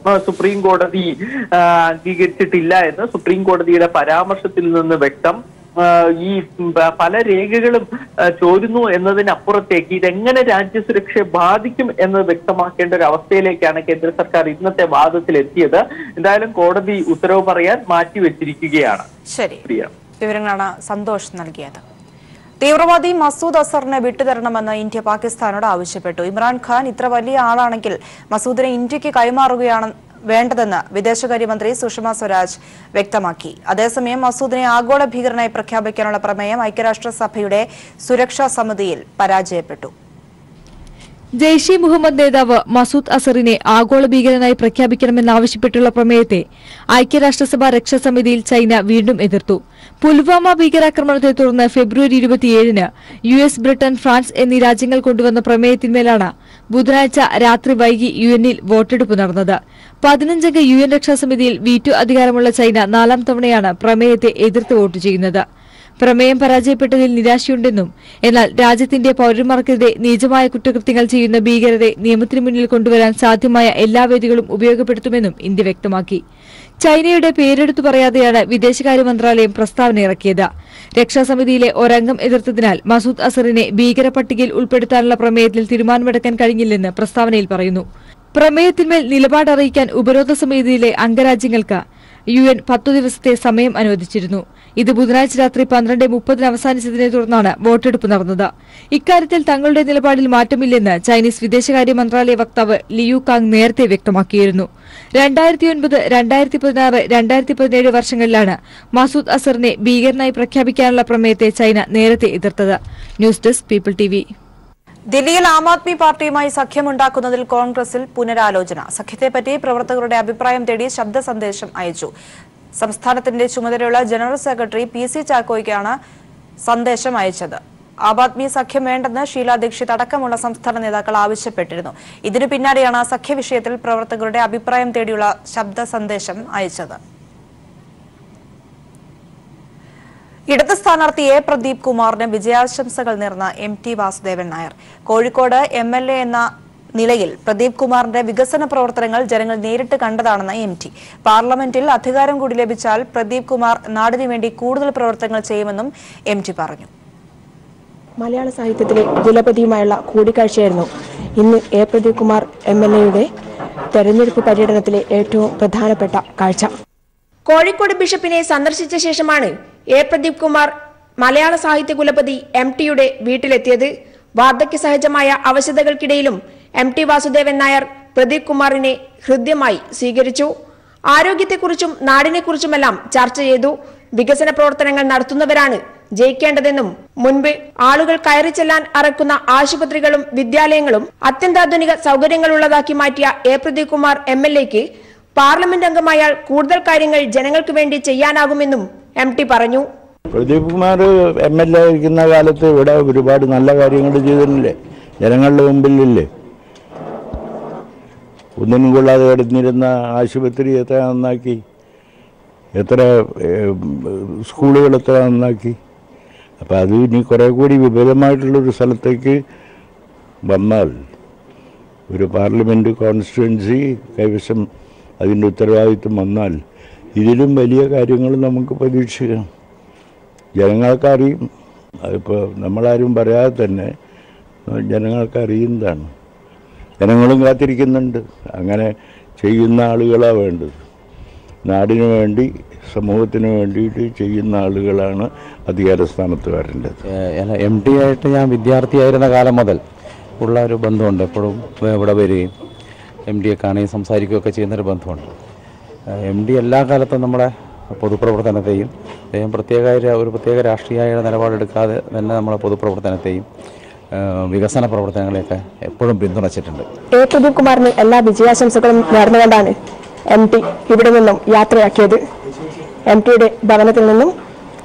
സുപ്രീം കോടതി അംഗീകരിച്ചിട്ടില്ല എന്ന് സുപ്രീം കോടതിയുടെ പരാമർശത്തിൽ നിന്ന് വ്യക്തം. ഈ പല രേഖകളും ചോരുന്നു എന്നതിനപ്പുറത്തേക്ക് ഇതെങ്ങനെ രാജ്യസുരക്ഷയെ ബാധിക്കും എന്ന് വ്യക്തമാക്കേണ്ട ഒരു അവസ്ഥയിലേക്കാണ് കേന്ദ്ര സർക്കാർ ഇന്നത്തെ വാദത്തിൽ എത്തിയത്. എന്തായാലും കോടതി ഉത്തരവ് പറയാൻ മാറ്റിവെച്ചിരിക്കുകയാണ്. ശരി, വിവരങ്ങളാണ് സന്തോഷ് നൽകിയത്. തീവ്രവാദി മസൂദ് അസറിനെ വിട്ടുതരണമെന്ന് ഇന്ത്യ പാകിസ്ഥാനോട് ആവശ്യപ്പെട്ടു. ഇമ്രാൻഖാൻ ഇത്ര വലിയ ആളാണെങ്കിൽ മസൂദിനെ ഇന്ത്യക്ക് കൈമാറുകയാണ് വേണ്ടതെന്ന് വിദേശകാര്യമന്ത്രി സുഷമ സ്വരാജ് വ്യക്തമാക്കി. അതേസമയം മസൂദിനെ ആഗോള ഭീകരനായി പ്രഖ്യാപിക്കാനുള്ള പ്രമേയം ഐക്യരാഷ്ട്രസഭയുടെ സുരക്ഷാ സമിതിയിൽ പരാജയപ്പെട്ടു. ജെയ്ഷെ മുഹമ്മദ് നേതാവ് മസൂദ് അസറിനെ ആഗോള ഭീകരനായി പ്രഖ്യാപിക്കണമെന്നാവശ്യപ്പെട്ടുള്ള പ്രമേയത്തെ ഐക്യരാഷ്ട്രസഭ രക്ഷാസമിതിയിൽ ചൈന വീണ്ടും എതിർത്തു. പുൽവാമ ഭീകരാക്രമണത്തെ തുടർന്ന് ഫെബ്രുവരി 27-ന് US, ബ്രിട്ടൻ, ഫ്രാൻസ് എന്നീ രാജ്യങ്ങൾ കൊണ്ടുവന്ന പ്രമേയത്തിന്മേലാണ് ബുധനാഴ്ച രാത്രി വൈകി UN-ൽ വോട്ടെടുപ്പ് നടന്നത്. 15-അംഗ UN രക്ഷാസമിതിയിൽ വീറ്റോ അധികാരമുള്ള ചൈന 4ാം തവണയാണ് പ്രമേയത്തെ എതിർത്ത് വോട്ട് ചെയ്യുന്നത്. പ്രമേയം പരാജയപ്പെട്ടതിൽ നിരാശയുണ്ടെന്നും എന്നാൽ രാജ്യത്തിന്റെ പൌരന്മാർക്കെതിരെ നീചമായ കുറ്റകൃത്യങ്ങൾ ചെയ്യുന്ന ഭീകരരെ നിയമത്തിന് മുന്നിൽ കൊണ്ടുവരാൻ സാധ്യമായ എല്ലാ വേദികളും ഉപയോഗപ്പെടുത്തുമെന്നും ഇന്ത്യ വ്യക്തമാക്കി. ചൈനയുടെ പേരെടുത്തു പറയാതെയാണ് വിദേശകാര്യ മന്ത്രാലയം പ്രസ്താവന ഇറക്കിയത്. രക്ഷാസമിതിയിലെ ഒരംഗം എതിർത്തതിനാൽ മസൂദ് അസറിനെ ഭീകര പട്ടികയിൽ ഉൾപ്പെടുത്താനുള്ള പ്രമേയത്തിൽ തീരുമാനമെടുക്കാൻ കഴിഞ്ഞില്ലെന്ന് പ്രസ്താവനയിൽ പറയുന്നു. പ്രമേയത്തിന്മേൽ നിലപാടറിയിക്കാൻ ഉപരോധ സമിതിയിലെ അംഗരാജ്യങ്ങൾക്ക് UN 10 ദിവസത്തെ സമയം അനുവദിച്ചിരുന്നു. ഇത് ബുധനാഴ്ച രാത്രി 12:30 അവസാനിച്ചതിനെ തുടർന്നാണ് വോട്ടെടുപ്പ് നടന്നത്. ഇക്കാര്യത്തിൽ തങ്ങളുടെ നിലപാടിൽ മാറ്റമില്ലെന്ന് ചൈനീസ് വിദേശകാര്യ മന്ത്രാലയ വക്താവ് ലിയു കാങ് നേരത്തെ വ്യക്തമാക്കിയിരുന്നു. 2009, 2016, 2017 വർഷങ്ങളിലാണ് മസൂദ് അസറിനെ ഭീകരനായി പ്രഖ്യാപിക്കാനുള്ള പ്രമേയത്തെ ചൈന നേരത്തെ എതിർത്തത്. News desk people TV. ദില്ലിയിൽ ആം ആദ്മി പാർട്ടിയുമായി സഖ്യമുണ്ടാക്കുന്നതിൽ കോൺഗ്രസിൽ പുനരാലോചന. സഖ്യത്തെപ്പറ്റി പ്രവർത്തകരുടെ അഭിപ്രായം തേടി ശബ്ദ സന്ദേശം അയച്ചു. സംസ്ഥാനത്തിന്റെ ചുമതലയുള്ള ജനറൽ സെക്രട്ടറി PC ചാക്കോയ്ക്കാണ് സന്ദേശം അയച്ചത്. ആം ആദ്മി സഖ്യം വേണ്ടെന്ന് ഷീല ദീക്ഷിത് അടക്കമുള്ള സംസ്ഥാന നേതാക്കൾ ആവശ്യപ്പെട്ടിരുന്നു. ഇതിനു പിന്നാലെയാണ് സഖ്യവിഷയത്തിൽ പ്രവർത്തകരുടെ അഭിപ്രായം തേടിയുള്ള ശബ്ദ സന്ദേശം അയച്ചത്. ഇടത് സ്ഥാനാർത്ഥി A. പ്രദീപ് കുമാറിന് വിജയാശംസകൾ നേർന്ന MT വാസുദേവൻ നായർ. കോഴിക്കോട് MLA എന്ന നിലയിൽ പ്രദീപ് കുമാറിന്റെ വികസന പ്രവർത്തനങ്ങൾ ജനങ്ങൾ നേരിട്ട് കണ്ടതാണെന്ന് MT. പാർലമെന്റിൽ അധികാരം കൂടി ലഭിച്ചാൽ പ്രദീപ് കുമാർ നാടിനു വേണ്ടി കൂടുതൽ പ്രവർത്തനങ്ങൾ ചെയ്യുമെന്നും MT പറഞ്ഞു. മലയാള സാഹിത്യത്തിലെ കുലപതിയുമായുള്ള കൂടിക്കാഴ്ചയായിരുന്നു ഇന്ന് A. പ്രദീപ് കുമാർ MLA-യുടെ തെരഞ്ഞെടുപ്പ് പര്യടനത്തിലെ ഏറ്റവും പ്രധാനപ്പെട്ട കാഴ്ച. കോഴിക്കോട് ബിഷപ്പിനെ സന്ദർശിച്ച ശേഷമാണ് A. പ്രദീപ് കുമാർ മലയാള സാഹിത്യ കുലപതി MT-യുടെ വീട്ടിലെത്തിയത്. വാർദ്ധക്യ സഹജമായ അവശതകൾക്കിടയിലും MT വാസുദേവൻ നായർ പ്രദീപ് കുമാറിനെ ഹൃദ്യമായി സ്വീകരിച്ചു. ആരോഗ്യത്തെക്കുറിച്ചും നാടിനെക്കുറിച്ചുമെല്ലാം ചർച്ച ചെയ്തു. വികസന പ്രവർത്തനങ്ങൾ നടത്തുന്നവരാണ് ജയിക്കേണ്ടതെന്നും മുൻപ് ആളുകൾ കയറി ചെല്ലാൻ അറക്കുന്ന ആശുപത്രികളും വിദ്യാലയങ്ങളും അത്യന്താധുനിക സൗകര്യങ്ങളുള്ളതാക്കി മാറ്റിയ A. പ്രദീപ് കുമാർ MLA-ക്ക് പാർലമെന്റ് അംഗമായാൽ കൂടുതൽ കാര്യങ്ങൾ ജനങ്ങൾക്ക് വേണ്ടി ചെയ്യാനാകുമെന്നും MT പറഞ്ഞു. പ്രദീപ് കുമാർ MLA ആയിരിക്കുന്ന കാലത്ത് ഇവിടെ ഒരുപാട് നല്ല കാര്യങ്ങൾ ചെയ്തിട്ടില്ലേ, ജനങ്ങളുടെ മുമ്പിലില്ലേ. ഒന്നിനും കൊള്ളാതെ കിടന്നിരുന്ന ആശുപത്രി എത്ര നന്നാക്കി, എത്ര സ്കൂളുകൾ എത്ര നന്നാക്കി. അപ്പം അത് ഇനി കുറേ കൂടി വിപുലമായിട്ടുള്ളൊരു സ്ഥലത്തേക്ക് വന്നാൽ ഒരു പാർലമെൻറ്റ് കോൺസ്റ്റിറ്റ്യുവൻസി കൈവശം അതിൻ്റെ ഉത്തരവാദിത്വം വന്നാൽ ഇതിലും വലിയ കാര്യങ്ങൾ നമുക്ക് പ്രതീക്ഷിക്കാം. ജനങ്ങൾക്കറിയും. അതിപ്പോൾ നമ്മളാരും പറയാതെ തന്നെ ജനങ്ങൾക്ക് അറിയുന്നതാണ്. ജനങ്ങളും കാത്തിരിക്കുന്നുണ്ട്. അങ്ങനെ ചെയ്യുന്ന ആളുകളാണ് വേണ്ടത്. നാടിനു വേണ്ടി, സമൂഹത്തിന് വേണ്ടിയിട്ട് ചെയ്യുന്ന ആളുകളാണ് അധികാരസ്ഥാനത്ത് വരേണ്ടത്. MD ആയിട്ട് ഞാൻ വിദ്യാർത്ഥിയായിരുന്ന കാലം മുതൽ ഉള്ള ഒരു ബന്ധമുണ്ട്. എപ്പോഴും ഇവിടെ വരികയും MDയെ കാണുകയും സംസാരിക്കുകയൊക്കെ ചെയ്യുന്നൊരു ബന്ധമുണ്ട്. MD എല്ലാ കാലത്തും നമ്മുടെ പൊതുപ്രവർത്തനത്തെയും അദ്ദേഹം ഒരു പ്രത്യേക രാഷ്ട്രീയ നിലപാടെടുക്കാതെ തന്നെ നമ്മളെ പൊതുപ്രവർത്തനത്തെയും വികസന പ്രവർത്തനങ്ങളെയൊക്കെ എപ്പോഴും പിന്തുണച്ചിട്ടുണ്ട്. A. പ്രദീപ് കുമാറിന് എല്ലാ വിജയാശംസകളും നേർന്നുകൊണ്ടാണ് MD ഇവിടെ നിന്നും യാത്രയാക്കിയത്. MDയുടെ ഭവനത്തിൽ നിന്നും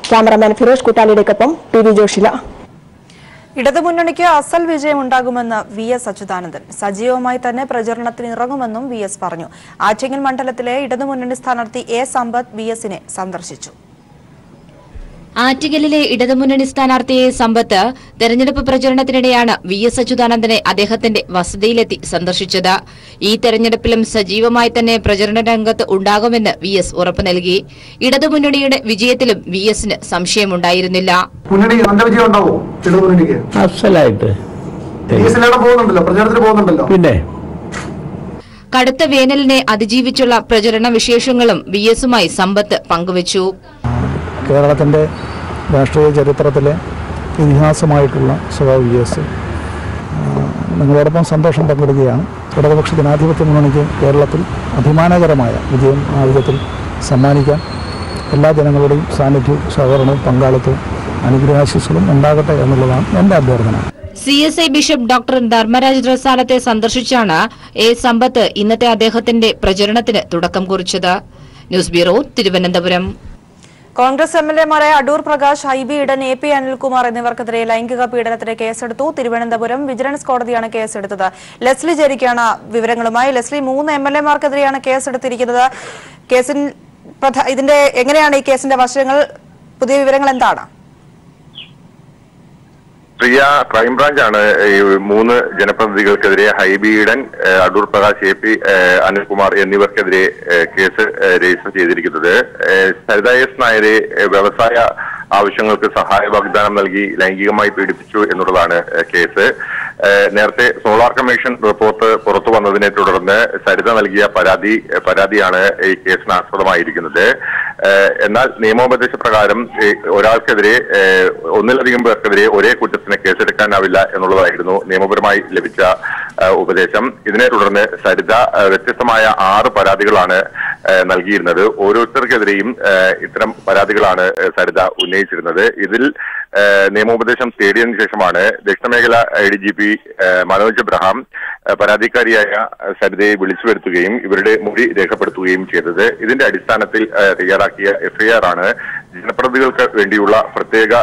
ക്യാമറമാൻ ഫിറോസ് കുട്ടാലിയുടെക്കൊപ്പം TV ജോഷില. ഇടതുമുന്നണിക്ക് അസൽ വിജയം ഉണ്ടാകുമെന്ന് VS അച്യുതാനന്ദൻ. സജീവമായി തന്നെ പ്രചരണത്തിന് ഇറങ്ങുമെന്നും VS പറഞ്ഞു. ആറ്റിങ്ങൽ മണ്ഡലത്തിലെ ഇടതുമുന്നണി സ്ഥാനാർത്ഥി A. സമ്പത്ത് VSനെ സന്ദർശിച്ചു. ആറ്റിങ്ങലിലെ ഇടതുമുന്നണി സ്ഥാനാർത്ഥി A. സമ്പത്ത് തെരഞ്ഞെടുപ്പ് പ്രചരണത്തിനിടെയാണ് VS അച്യുതാനന്ദനെ അദ്ദേഹത്തിന്റെ വസതിയിലെത്തി സന്ദർശിച്ചത്. ഈ തെരഞ്ഞെടുപ്പിലും സജീവമായി തന്നെ പ്രചരണ രംഗത്ത് ഉണ്ടാകുമെന്ന് VS ഉറപ്പു നൽകി. ഇടതുമുന്നണിയുടെ വിജയത്തിലും VSന് സംശയമുണ്ടായിരുന്നില്ല. പിന്നെ കടുത്ത വേനലിനെ അതിജീവിച്ചുള്ള പ്രചരണ വിശേഷങ്ങളും VSുമായി സമ്പത്ത് പങ്കുവച്ചു. കേരളത്തിൻ്റെ രാഷ്ട്രീയ ചരിത്രത്തിലെ ഇതിഹാസമായിട്ടുള്ള സഖാവ് VS നിങ്ങളോടൊപ്പം സന്തോഷം പങ്കിടുകയാണ്. ഇടതുപക്ഷ ജനാധിപത്യ മുന്നണിക്ക് കേരളത്തിൽ അഭിമാനകരമായ വിജയം ആ വിധത്തിൽ സമ്മാനിക്കാൻ എല്ലാ ജനങ്ങളുടെയും സാന്നിധ്യവും സഹകരണവും പങ്കാളിത്തവും അനുഗ്രഹാശിസ്സുകളും ഉണ്ടാകട്ടെ എന്നുള്ളതാണ് എൻ്റെ അഭ്യർത്ഥന. CSI ബിഷപ്പ് ഡോക്ടർ ധർമ്മരാജ് റസാലത്തെ സന്ദർശിച്ചാണ് A. സമ്പത്ത് ഇന്നത്തെ അദ്ദേഹത്തിന്റെ പ്രചരണത്തിന് തുടക്കം കുറിച്ചത്. News bureau, Thiruvananthapuram. കോൺഗ്രസ് MLA-മാരായ Adoor Prakash, IB Eden, AP Anilkumar എന്നിവർക്കെതിരെ ലൈംഗിക പീഡനത്തിന് കേസെടുത്തു. തിരുവനന്തപുരം വിജിലൻസ് കോടതിയാണ് കേസെടുത്തത്. ലെസ്ലി ജെറിക്കാണ് വിവരങ്ങളുമായി. ലെസ്ലി, 3 MLA-മാർക്കെതിരെയാണ് കേസെടുത്തിരിക്കുന്നത്. എങ്ങനെയാണ് ഈ കേസിന്റെ വശങ്ങൾ? പുതിയ വിവരങ്ങൾ എന്താണ്? പ്രിയ, ക്രൈംബ്രാഞ്ചാണ് ഈ 3 ജനപ്രതിനിധികൾക്കെതിരെ IB Eden, Adoor Prakash, AP Anilkumar എന്നിവർക്കെതിരെ കേസ് രജിസ്റ്റർ ചെയ്തിരിക്കുന്നത്. സരിത S. നായരെ വ്യവസായ ആവശ്യങ്ങൾക്ക് സഹായ വാഗ്ദാനം നൽകി ലൈംഗികമായി പീഡിപ്പിച്ചു എന്നുള്ളതാണ് കേസ്. നേരത്തെ സോളാർ കമ്മീഷൻ റിപ്പോർട്ട് പുറത്തു വന്നതിനെ തുടർന്ന് സരിത നൽകിയ പരാതിയാണ് ഈ കേസിന് ആസ്പദമായിരിക്കുന്നത്. എന്നാൽ നിയമോപദേശ പ്രകാരം ഒരാൾക്കെതിരെ ഒന്നിലധികം പേർക്കെതിരെ ഒരേ കുറ്റത്തിന് കേസെടുക്കാനാവില്ല എന്നുള്ളതായിരുന്നു നിയമപരമായി ലഭിച്ച ഉപദേശം. ഇതിനെ തുടർന്ന് സരിത വ്യത്യസ്തമായ 6 പരാതികളാണ് നൽകിയിരുന്നത്. ഓരോരുത്തർക്കെതിരെയും ഇത്തരം പരാതികളാണ് സരിത ഉന്നയിച്ചിരുന്നത്. ഇതിൽ നിയമോപദേശം തേടിയതിനു ശേഷമാണ് ദക്ഷിണമേഖല ADGP മനോജ് എബ്രഹാം പരാതിക്കാരിയായ സരിതയെ വിളിച്ചു വരുത്തുകയും ഇവരുടെ മൊഴി രേഖപ്പെടുത്തുകയും ചെയ്തത്. ഇതിന്റെ അടിസ്ഥാനത്തിൽ തയ്യാറാക്കിയ FIR ആണ് ജനപ്രതിനിധികൾക്ക് വേണ്ടിയുള്ള പ്രത്യേക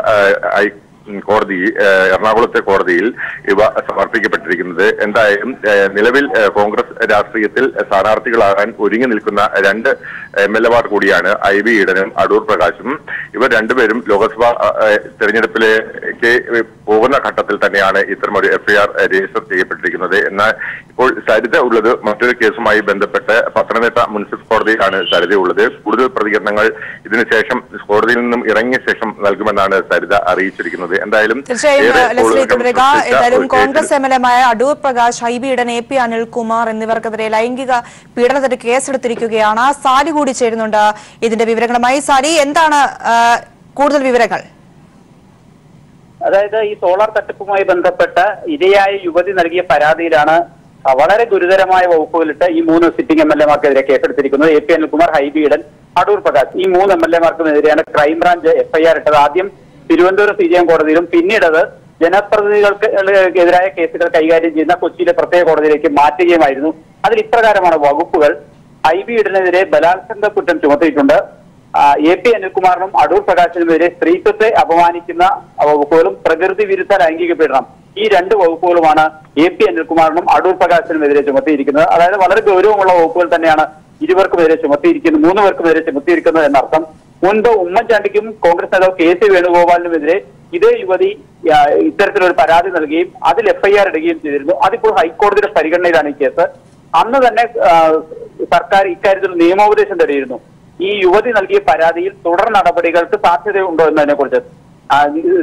കോടതി, എറണാകുളത്തെ കോടതിയിൽ ഇവ സമർപ്പിക്കപ്പെട്ടിരിക്കുന്നത്. എന്തായാലും നിലവിൽ കോൺഗ്രസ് രാഷ്ട്രീയത്തിൽ സ്ഥാനാർത്ഥികളാകാൻ ഒരുങ്ങി നിൽക്കുന്ന 2 MLA-മാർ കൂടിയാണ് IB ഈഡനും അടൂർ പ്രകാശും. ഇവർ രണ്ടുപേരും ലോക്സഭാ തെരഞ്ഞെടുപ്പിലേക്ക് പോകുന്ന ഘട്ടത്തിൽ തന്നെയാണ് ഇത്തരമൊരു FIR രജിസ്റ്റർ ചെയ്യപ്പെട്ടിരിക്കുന്നത്. എന്നാൽ ഇപ്പോൾ സരിത ഉള്ളത് മറ്റൊരു കേസുമായി ബന്ധപ്പെട്ട് പത്തനംതിട്ട മുനിസിപ്പൽ കോടതിയിലാണ് സരിത ഉള്ളത്. കൂടുതൽ പ്രതികരണങ്ങൾ ഇതിനുശേഷം കോടതിയിൽ നിന്നും ഇറങ്ങിയ ശേഷം നൽകുമെന്നാണ് സരിത അറിയിച്ചിരിക്കുന്നത്. തീർച്ചയായും Congress MLA-മായ Adoor Prakash, IB Eden, AP Anilkumar എന്നിവർക്കെതിരെ ലൈംഗിക പീഡനത്തിന് കേസെടുത്തിരിക്കുകയാണ്. സാലി കൂടി ചേരുന്നുണ്ട് ഇതിന്റെ വിവരങ്ങളുമായി. സാലി, എന്താണ് കൂടുതൽ വിവരങ്ങൾ? അതായത് ഈ സോളാർ തട്ടിപ്പുമായി ബന്ധപ്പെട്ട് ഇരയായ യുവതി നൽകിയ പരാതിയിലാണ് വളരെ ഗുരുതരമായ വകുപ്പുകളിട്ട് ഈ 3 സിറ്റിംഗ് MLA-മാർക്കെതിരെ കേസെടുത്തിരിക്കുന്നത്. AP Anilkumar, IB Eden, Adoor Prakash ഈ 3 MLA-മാർക്കുമെതിരെയാണ് ക്രൈംബ്രാഞ്ച് FIR ഇട്ടത്. ആദ്യം തിരുവനന്തപുരം CJM കോടതിയിലും പിന്നീടത് ജനപ്രതിനിധികൾക്കെതിരായ കേസുകൾ കൈകാര്യം ചെയ്യുന്ന കൊച്ചിയിലെ പ്രത്യേക കോടതിയിലേക്ക് മാറ്റുകയുമായിരുന്നു. അതിൽ ഇപ്രകാരമാണ് വകുപ്പുകൾ. IB ഈഡനെതിരെ ബലാത്സംഗ കുറ്റം ചുമത്തിയിട്ടുണ്ട്. AP അനിൽകുമാറിനും അടൂർ പ്രകാശിനുമെതിരെ സ്ത്രീത്വത്തെ അപമാനിക്കുന്ന വകുപ്പുകളും പ്രകൃതി വിരുദ്ധ ലൈംഗിക പീഡനം ഈ 2 വകുപ്പുകളുമാണ് AP അനിൽകുമാറിനും അടൂർ പ്രകാശിനുമെതിരെ ചുമത്തിയിരിക്കുന്നത്. അതായത് വളരെ ഗൗരവമുള്ള വകുപ്പുകൾ തന്നെയാണ് ഇരുവർക്കുമെതിരെ ചുമത്തിയിരിക്കുന്നത്, 3 പേർക്കുമെതിരെ ചുമത്തിയിരിക്കുന്നത് എന്നർത്ഥം. മുൻപ് ഉമ്മൻചാണ്ടിക്കും കോൺഗ്രസ് നേതാവ് KC വേണുഗോപാലിനുമെതിരെ ഇതേ യുവതി ഇത്തരത്തിലൊരു പരാതി നൽകുകയും അതിൽ FIR ഇടുകയും ചെയ്തിരുന്നു. അതിപ്പോൾ ഹൈക്കോടതിയുടെ പരിഗണനയിലാണ് ഈ കേസ്. അന്ന് തന്നെ സർക്കാർ ഇക്കാര്യത്തിൽ നിയമോപദേശം തേടിയിരുന്നു. ഈ യുവതി നൽകിയ പരാതിയിൽ തുടർ നടപടികൾക്ക് സാധ്യതയുണ്ടോ എന്നതിനെ കുറിച്ച്.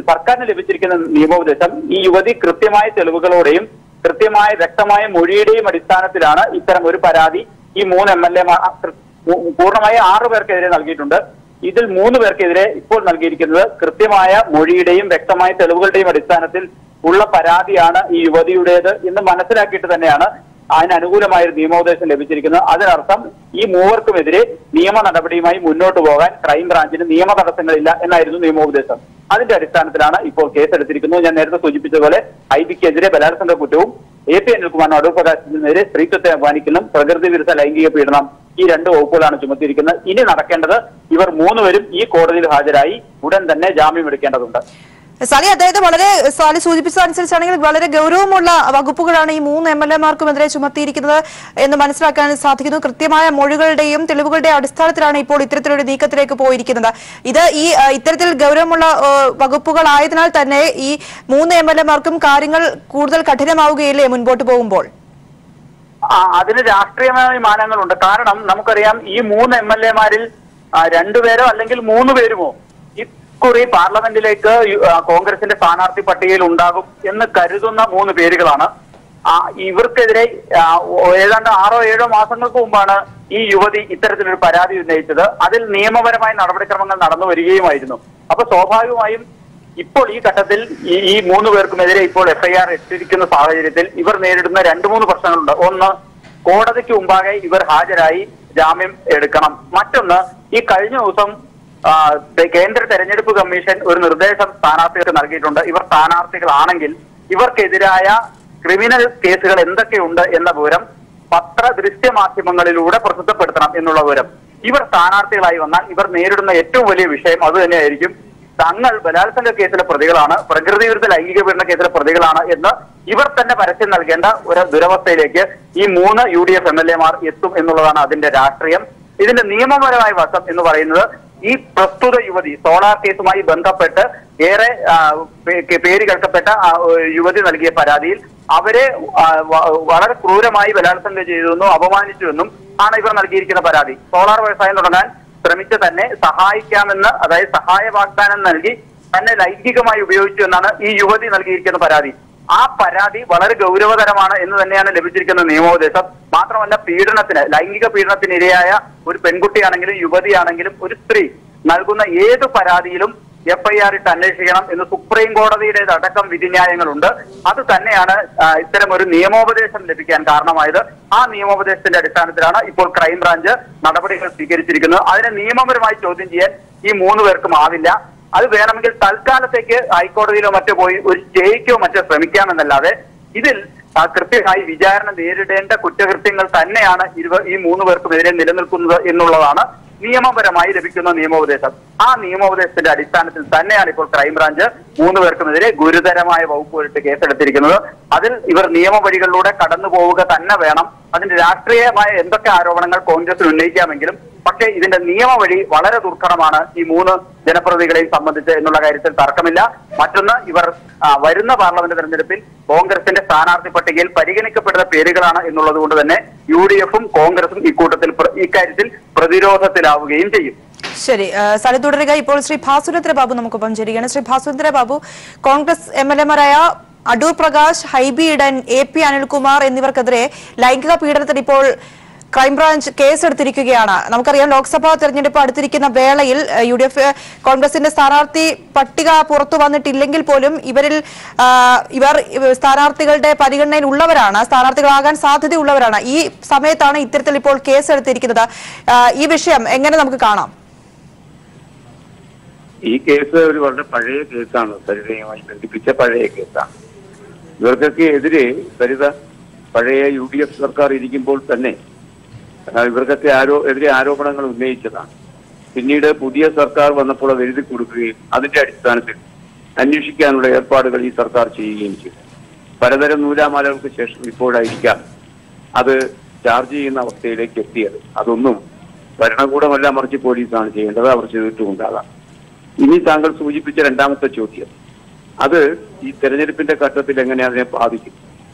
സർക്കാരിന് ലഭിച്ചിരിക്കുന്ന നിയമോപദേശം ഈ യുവതി കൃത്യമായ തെളിവുകളോടെയും കൃത്യമായ വ്യക്തമായ മൊഴിയുടെയും അടിസ്ഥാനത്തിലാണ് ഇത്തരം ഒരു പരാതി ഈ 3 MLA പൂർണ്ണമായി 6 പേർക്കെതിരെ നൽകിയിട്ടുണ്ട്. ഇതിൽ 3 പേർക്കെതിരെ ഇപ്പോൾ നൽകിയിരിക്കുന്നത് കൃത്യമായ മൊഴിയുടെയും വ്യക്തമായ തെളിവുകളുടെയും അടിസ്ഥാനത്തിൽ ഉള്ള പരാതിയാണ് ഈ യുവതിയുടേത് എന്ന് മനസ്സിലാക്കിയിട്ട് തന്നെയാണ് അതിനനുകൂലമായ ഒരു നിയമോപദേശം ലഭിച്ചിരിക്കുന്നത്. അതിനർത്ഥം ഈ 3 നിയമ നടപടിയുമായി മുന്നോട്ട് പോകാൻ ക്രൈംബ്രാഞ്ചിന് നിയമ തടസ്സങ്ങളില്ല എന്നായിരുന്നു നിയമോപദേശം. അതിന്റെ അടിസ്ഥാനത്തിലാണ് ഇപ്പോൾ കേസെടുത്തിരിക്കുന്നത്. ഞാൻ നേരത്തെ സൂചിപ്പിച്ചതുപോലെ ഐബിക്കെതിരെ ബലാത്സംഗ കുറ്റവും AP അനിൽകുമാറിന് അടൂർ പ്രകാശിനെതിരെ സ്ത്രീത്വത്തെ അപമാനിക്കലും പ്രകൃതി വിരുദ്ധ ലൈംഗിക പീഡനം ഈ 2 വകുപ്പുകളാണ് ചുമത്തിയിരിക്കുന്നത്. ഇനി നടക്കേണ്ടത് ഇവർ 3 പേരും ഈ കോടതിയിൽ ഹാജരായി ഉടൻ തന്നെ ജാമ്യം എടുക്കേണ്ടതുണ്ട്. സാലി, സാലി സൂചിപ്പിച്ചതനുസരിച്ചാണെങ്കിൽ വളരെ ഗൗരവമുള്ള വകുപ്പുകളാണ് ഈ 3 MLA-മാർക്കുമെതിരെ ചുമത്തിയിരിക്കുന്നത് എന്ന് മനസ്സിലാക്കാൻ സാധിക്കുന്നു. കൃത്യമായ മൊഴികളുടെയും തെളിവുകളുടെയും അടിസ്ഥാനത്തിലാണ് ഇപ്പോൾ ഇത്തരത്തിലൊരു നീക്കത്തിലേക്ക് പോയിരിക്കുന്നത്. ഇത് ഇത്തരത്തിൽ ഗൗരവമുള്ള വകുപ്പുകളായതിനാൽ തന്നെ ഈ 3 MLA-മാർക്കും കാര്യങ്ങൾ കൂടുതൽ കഠിനമാവുകയില്ലേ മുൻപോട്ട് പോകുമ്പോൾ? അതിന് രാഷ്ട്രീയമായ മാനങ്ങളുണ്ട്. കാരണം നമുക്കറിയാം ഈ 3 MLA-മാരിൽ 2 പേരോ അല്ലെങ്കിൽ 3 പേരുമോ ഇക്കുറി പാർലമെന്റിലേക്ക് കോൺഗ്രസിന്റെ സ്ഥാനാർത്ഥി പട്ടികയിൽ ഉണ്ടാകും എന്ന് കരുതുന്ന 3 പേരുകളാണ്. ഇവർക്കെതിരെ ഏതാണ്ട് 6-7 മാസങ്ങൾക്ക് മുമ്പാണ് ഈ യുവതി ഇത്തരത്തിലൊരു പരാതി ഉന്നയിച്ചത്. അതിൽ നിയമപരമായ നടപടിക്രമങ്ങൾ നടന്നു വരികയുമായിരുന്നു. അപ്പൊ സ്വാഭാവികമായും ഇപ്പോൾ ഈ ഘട്ടത്തിൽ ഈ 3 പേർക്കുമെതിരെ ഇപ്പോൾ FIR ഇട്ടിരിക്കുന്ന സാഹചര്യത്തിൽ ഇവർ നേരിടുന്ന 2-3 പ്രശ്നങ്ങളുണ്ട്. ഒന്ന്, കോടതിക്ക് മുമ്പാകെ ഇവർ ഹാജരായി ജാമ്യം എടുക്കണം. മറ്റൊന്ന്, ഈ കഴിഞ്ഞ ദിവസം കേന്ദ്ര തെരഞ്ഞെടുപ്പ് കമ്മീഷൻ ഒരു നിർദ്ദേശം സ്ഥാനാർത്ഥികൾക്ക് നൽകിയിട്ടുണ്ട്. ഇവർ സ്ഥാനാർത്ഥികളാണെങ്കിൽ ഇവർക്കെതിരായ ക്രിമിനൽ കേസുകൾ എന്തൊക്കെയുണ്ട് എന്ന വിവരം ദൃശ്യമാധ്യമങ്ങളിലൂടെ പ്രസിദ്ധപ്പെടുത്തണം എന്നുള്ള വിവരം. ഇവർ സ്ഥാനാർത്ഥികളായി വന്നാൽ ഇവർ നേരിടുന്ന ഏറ്റവും വലിയ വിഷയം അത് തന്നെയായിരിക്കും. തങ്ങൾ ബലാത്സംഗ കേസിലെ പ്രതികളാണ്, പ്രകൃതി വിരുദ്ധ ലൈംഗിക പീഡന കേസിലെ പ്രതികളാണ് എന്ന് ഇവർ തന്നെ പരസ്യം നൽകേണ്ട ഒരു ദുരവസ്ഥയിലേക്ക് ഈ 3 UDF MLA-മാർ എത്തും എന്നുള്ളതാണ് അതിന്റെ രാഷ്ട്രീയം. ഇതിന്റെ നിയമപരമായ വശം എന്ന് പറയുന്നത് ഈ പ്രസ്തുത യുവതി സോളാർ കേസുമായി ബന്ധപ്പെട്ട് ഏറെ പേര് കേൾക്കപ്പെട്ട യുവതി നൽകിയ പരാതിയിൽ അവരെ വളരെ ക്രൂരമായി ബലാത്സംഗം ചെയ്തുവെന്നും അപമാനിച്ചുവെന്നും ആണ് ഇവർ നൽകിയിരിക്കുന്ന പരാതി. സോളാർ വ്യവസായം തുടങ്ങാൻ ശ്രമിച്ച തന്നെ സഹായിക്കാമെന്ന്, അതായത് സഹായ വാഗ്ദാനം നൽകി തന്നെ ലൈംഗികമായി ഉപയോഗിച്ചു എന്നാണ് ഈ യുവതി നൽകിയിരിക്കുന്ന പരാതി. ആ പരാതി വളരെ ഗൗരവതരമാണ് എന്ന് തന്നെയാണ് ലഭിച്ചിരിക്കുന്ന നിയമോപദേശം. മാത്രമല്ല, ലൈംഗിക പീഡനത്തിന് ഇരയായ ഒരു പെൺകുട്ടിയാണെങ്കിലും യുവതിയാണെങ്കിലും ഒരു സ്ത്രീ നൽകുന്ന ഏത് പരാതിയിലും FIR ഇട്ട് അന്വേഷിക്കണം എന്ന് സുപ്രീം കോടതിയുടേതടക്കം വിധിന്യായങ്ങളുണ്ട്. അത് തന്നെയാണ് ഇത്തരം ഒരു നിയമോപദേശം ലഭിക്കാൻ കാരണമായത്. ആ നിയമോപദേശത്തിന്റെ അടിസ്ഥാനത്തിലാണ് ഇപ്പോൾ ക്രൈംബ്രാഞ്ച് നടപടികൾ സ്വീകരിച്ചിരിക്കുന്നത്. അതിനെ നിയമപരമായി ചോദ്യം ചെയ്യാൻ ഈ 3 പേർക്കും ആവില്ല. അത് വേണമെങ്കിൽ തൽക്കാലത്തേക്ക് ഹൈക്കോടതിയിലോ മറ്റോ പോയി ഒരു സ്റ്റേക്കോ മറ്റോ ശ്രമിക്കാമെന്നല്ലാതെ ഇതിൽ കൃത്യമായി വിചാരണ നേരിടേണ്ട കുറ്റകൃത്യങ്ങൾ തന്നെയാണ് ഈ 3 പേർക്കുമെതിരെ നിലനിൽക്കുന്നത് എന്നുള്ളതാണ് നിയമപരമായി ലഭിക്കുന്ന നിയമോപദേശം. ആ നിയമോപദേശത്തിന്റെ അടിസ്ഥാനത്തിൽ തന്നെയാണ് ഇപ്പോൾ ക്രൈംബ്രാഞ്ച് 3 പേർക്കുമെതിരെ ഗുരുതരമായ വകുപ്പുകളിട്ട് കേസെടുത്തിരിക്കുന്നത്. അതിൽ ഇവർ നിയമവഴികളിലൂടെ കടന്നു പോവുക തന്നെ വേണം. അതിന്റെ രാഷ്ട്രീയമായ എന്തൊക്കെ ആരോപണങ്ങൾ കോൺഗ്രസിൽ ഉന്നയിക്കാമെങ്കിലും പക്ഷേ ഇതിന്റെ നിയമവഴി വളരെ ദുർഘടമാണ് ഈ 3 ജനപ്രതിനിധികളെയും സംബന്ധിച്ച് എന്നുള്ള കാര്യത്തിൽ തർക്കമില്ല. മറ്റൊന്ന്, ഇവർ വരുന്ന പാർലമെന്റ് തെരഞ്ഞെടുപ്പിൽ കോൺഗ്രസിന്റെ സ്ഥാനാർത്ഥി പട്ടികയിൽ പരിഗണിക്കപ്പെടുന്ന പേരുകളാണ് എന്നുള്ളത് കൊണ്ട് തന്നെ UDF-ഉം കോൺഗ്രസും ഇക്കാര്യത്തിൽ പ്രതിരോധത്തിലാവുകയും ചെയ്യും. ശരി, സാലി തുടരുക. ഇപ്പോൾ ശ്രീ ഭാസുരേന്ദ്ര ബാബു നമുക്കൊപ്പം ചേരുകയാണ്. ശ്രീ ഭാസുരേന്ദ്ര ബാബു, കോൺഗ്രസ് MLA-മാരായ അടൂർ പ്രകാശ്, ഹൈബി ഈഡൻ, AP അനിൽകുമാർ എന്നിവർക്കെതിരെ ലൈംഗിക പീഡനത്തിന് ഇപ്പോൾ ക്രൈംബ്രാഞ്ച് കേസെടുത്തിരിക്കുകയാണ്. നമുക്കറിയാം, ലോക്സഭാ തെരഞ്ഞെടുപ്പ് അടുത്തിരിക്കുന്ന വേളയിൽ UDF കോൺഗ്രസിന്റെ സ്ഥാനാർത്ഥി പട്ടിക പുറത്തു വന്നിട്ടില്ലെങ്കിൽ പോലും ഇവർ സ്ഥാനാർത്ഥികളുടെ പരിഗണനയിൽ ഉള്ളവരാണ്, സ്ഥാനാർത്ഥികളാകാൻ സാധ്യതയുള്ളവരാണ്. ഈ സമയത്താണ് ഇത്തരത്തിൽ ഇപ്പോൾ കേസെടുത്തിരിക്കുന്നത്. ഈ വിഷയം എങ്ങനെ നമുക്ക് കാണാം? ഈ കേസ് ഒരു വളരെ പഴയ കേസാണ്, സരിതയുമായി ബന്ധിപ്പിച്ച പഴയ കേസാണ്. ഇവർക്കൊക്കെ എതിരെ പഴയ UDF സർക്കാർ ഇരിക്കുമ്പോൾ തന്നെ ഇവർക്കൊക്കെ എതിരെ ആരോപണങ്ങൾ ഉന്നയിച്ചതാണ്. പിന്നീട് പുതിയ സർക്കാർ വന്നപ്പോൾ അത് എഴുതി കൊടുക്കുകയും അതിന്റെ അടിസ്ഥാനത്തിൽ അന്വേഷിക്കാനുള്ള ഏർപ്പാടുകൾ ഈ സർക്കാർ ചെയ്യുകയും ചെയ്തു. പലതരം നൂലാമാലകൾക്ക് ശേഷം ഇപ്പോഴായിരിക്കാം അത് ചാർജ് ചെയ്യുന്ന അവസ്ഥയിലേക്ക് എത്തിയത്. അതൊന്നും ഭരണകൂടമല്ല, മറിച്ച് പോലീസാണ് ചെയ്യേണ്ടത്. അവർ ചെയ്തിട്ടുമുണ്ടാകാം. ഇനി താങ്കൾ സൂചിപ്പിച്ച രണ്ടാമത്തെ ചോദ്യം, അത് ഈ തെരഞ്ഞെടുപ്പിന്റെ ഘട്ടത്തിൽ എങ്ങനെ അതിനെ ബാധിക്കും?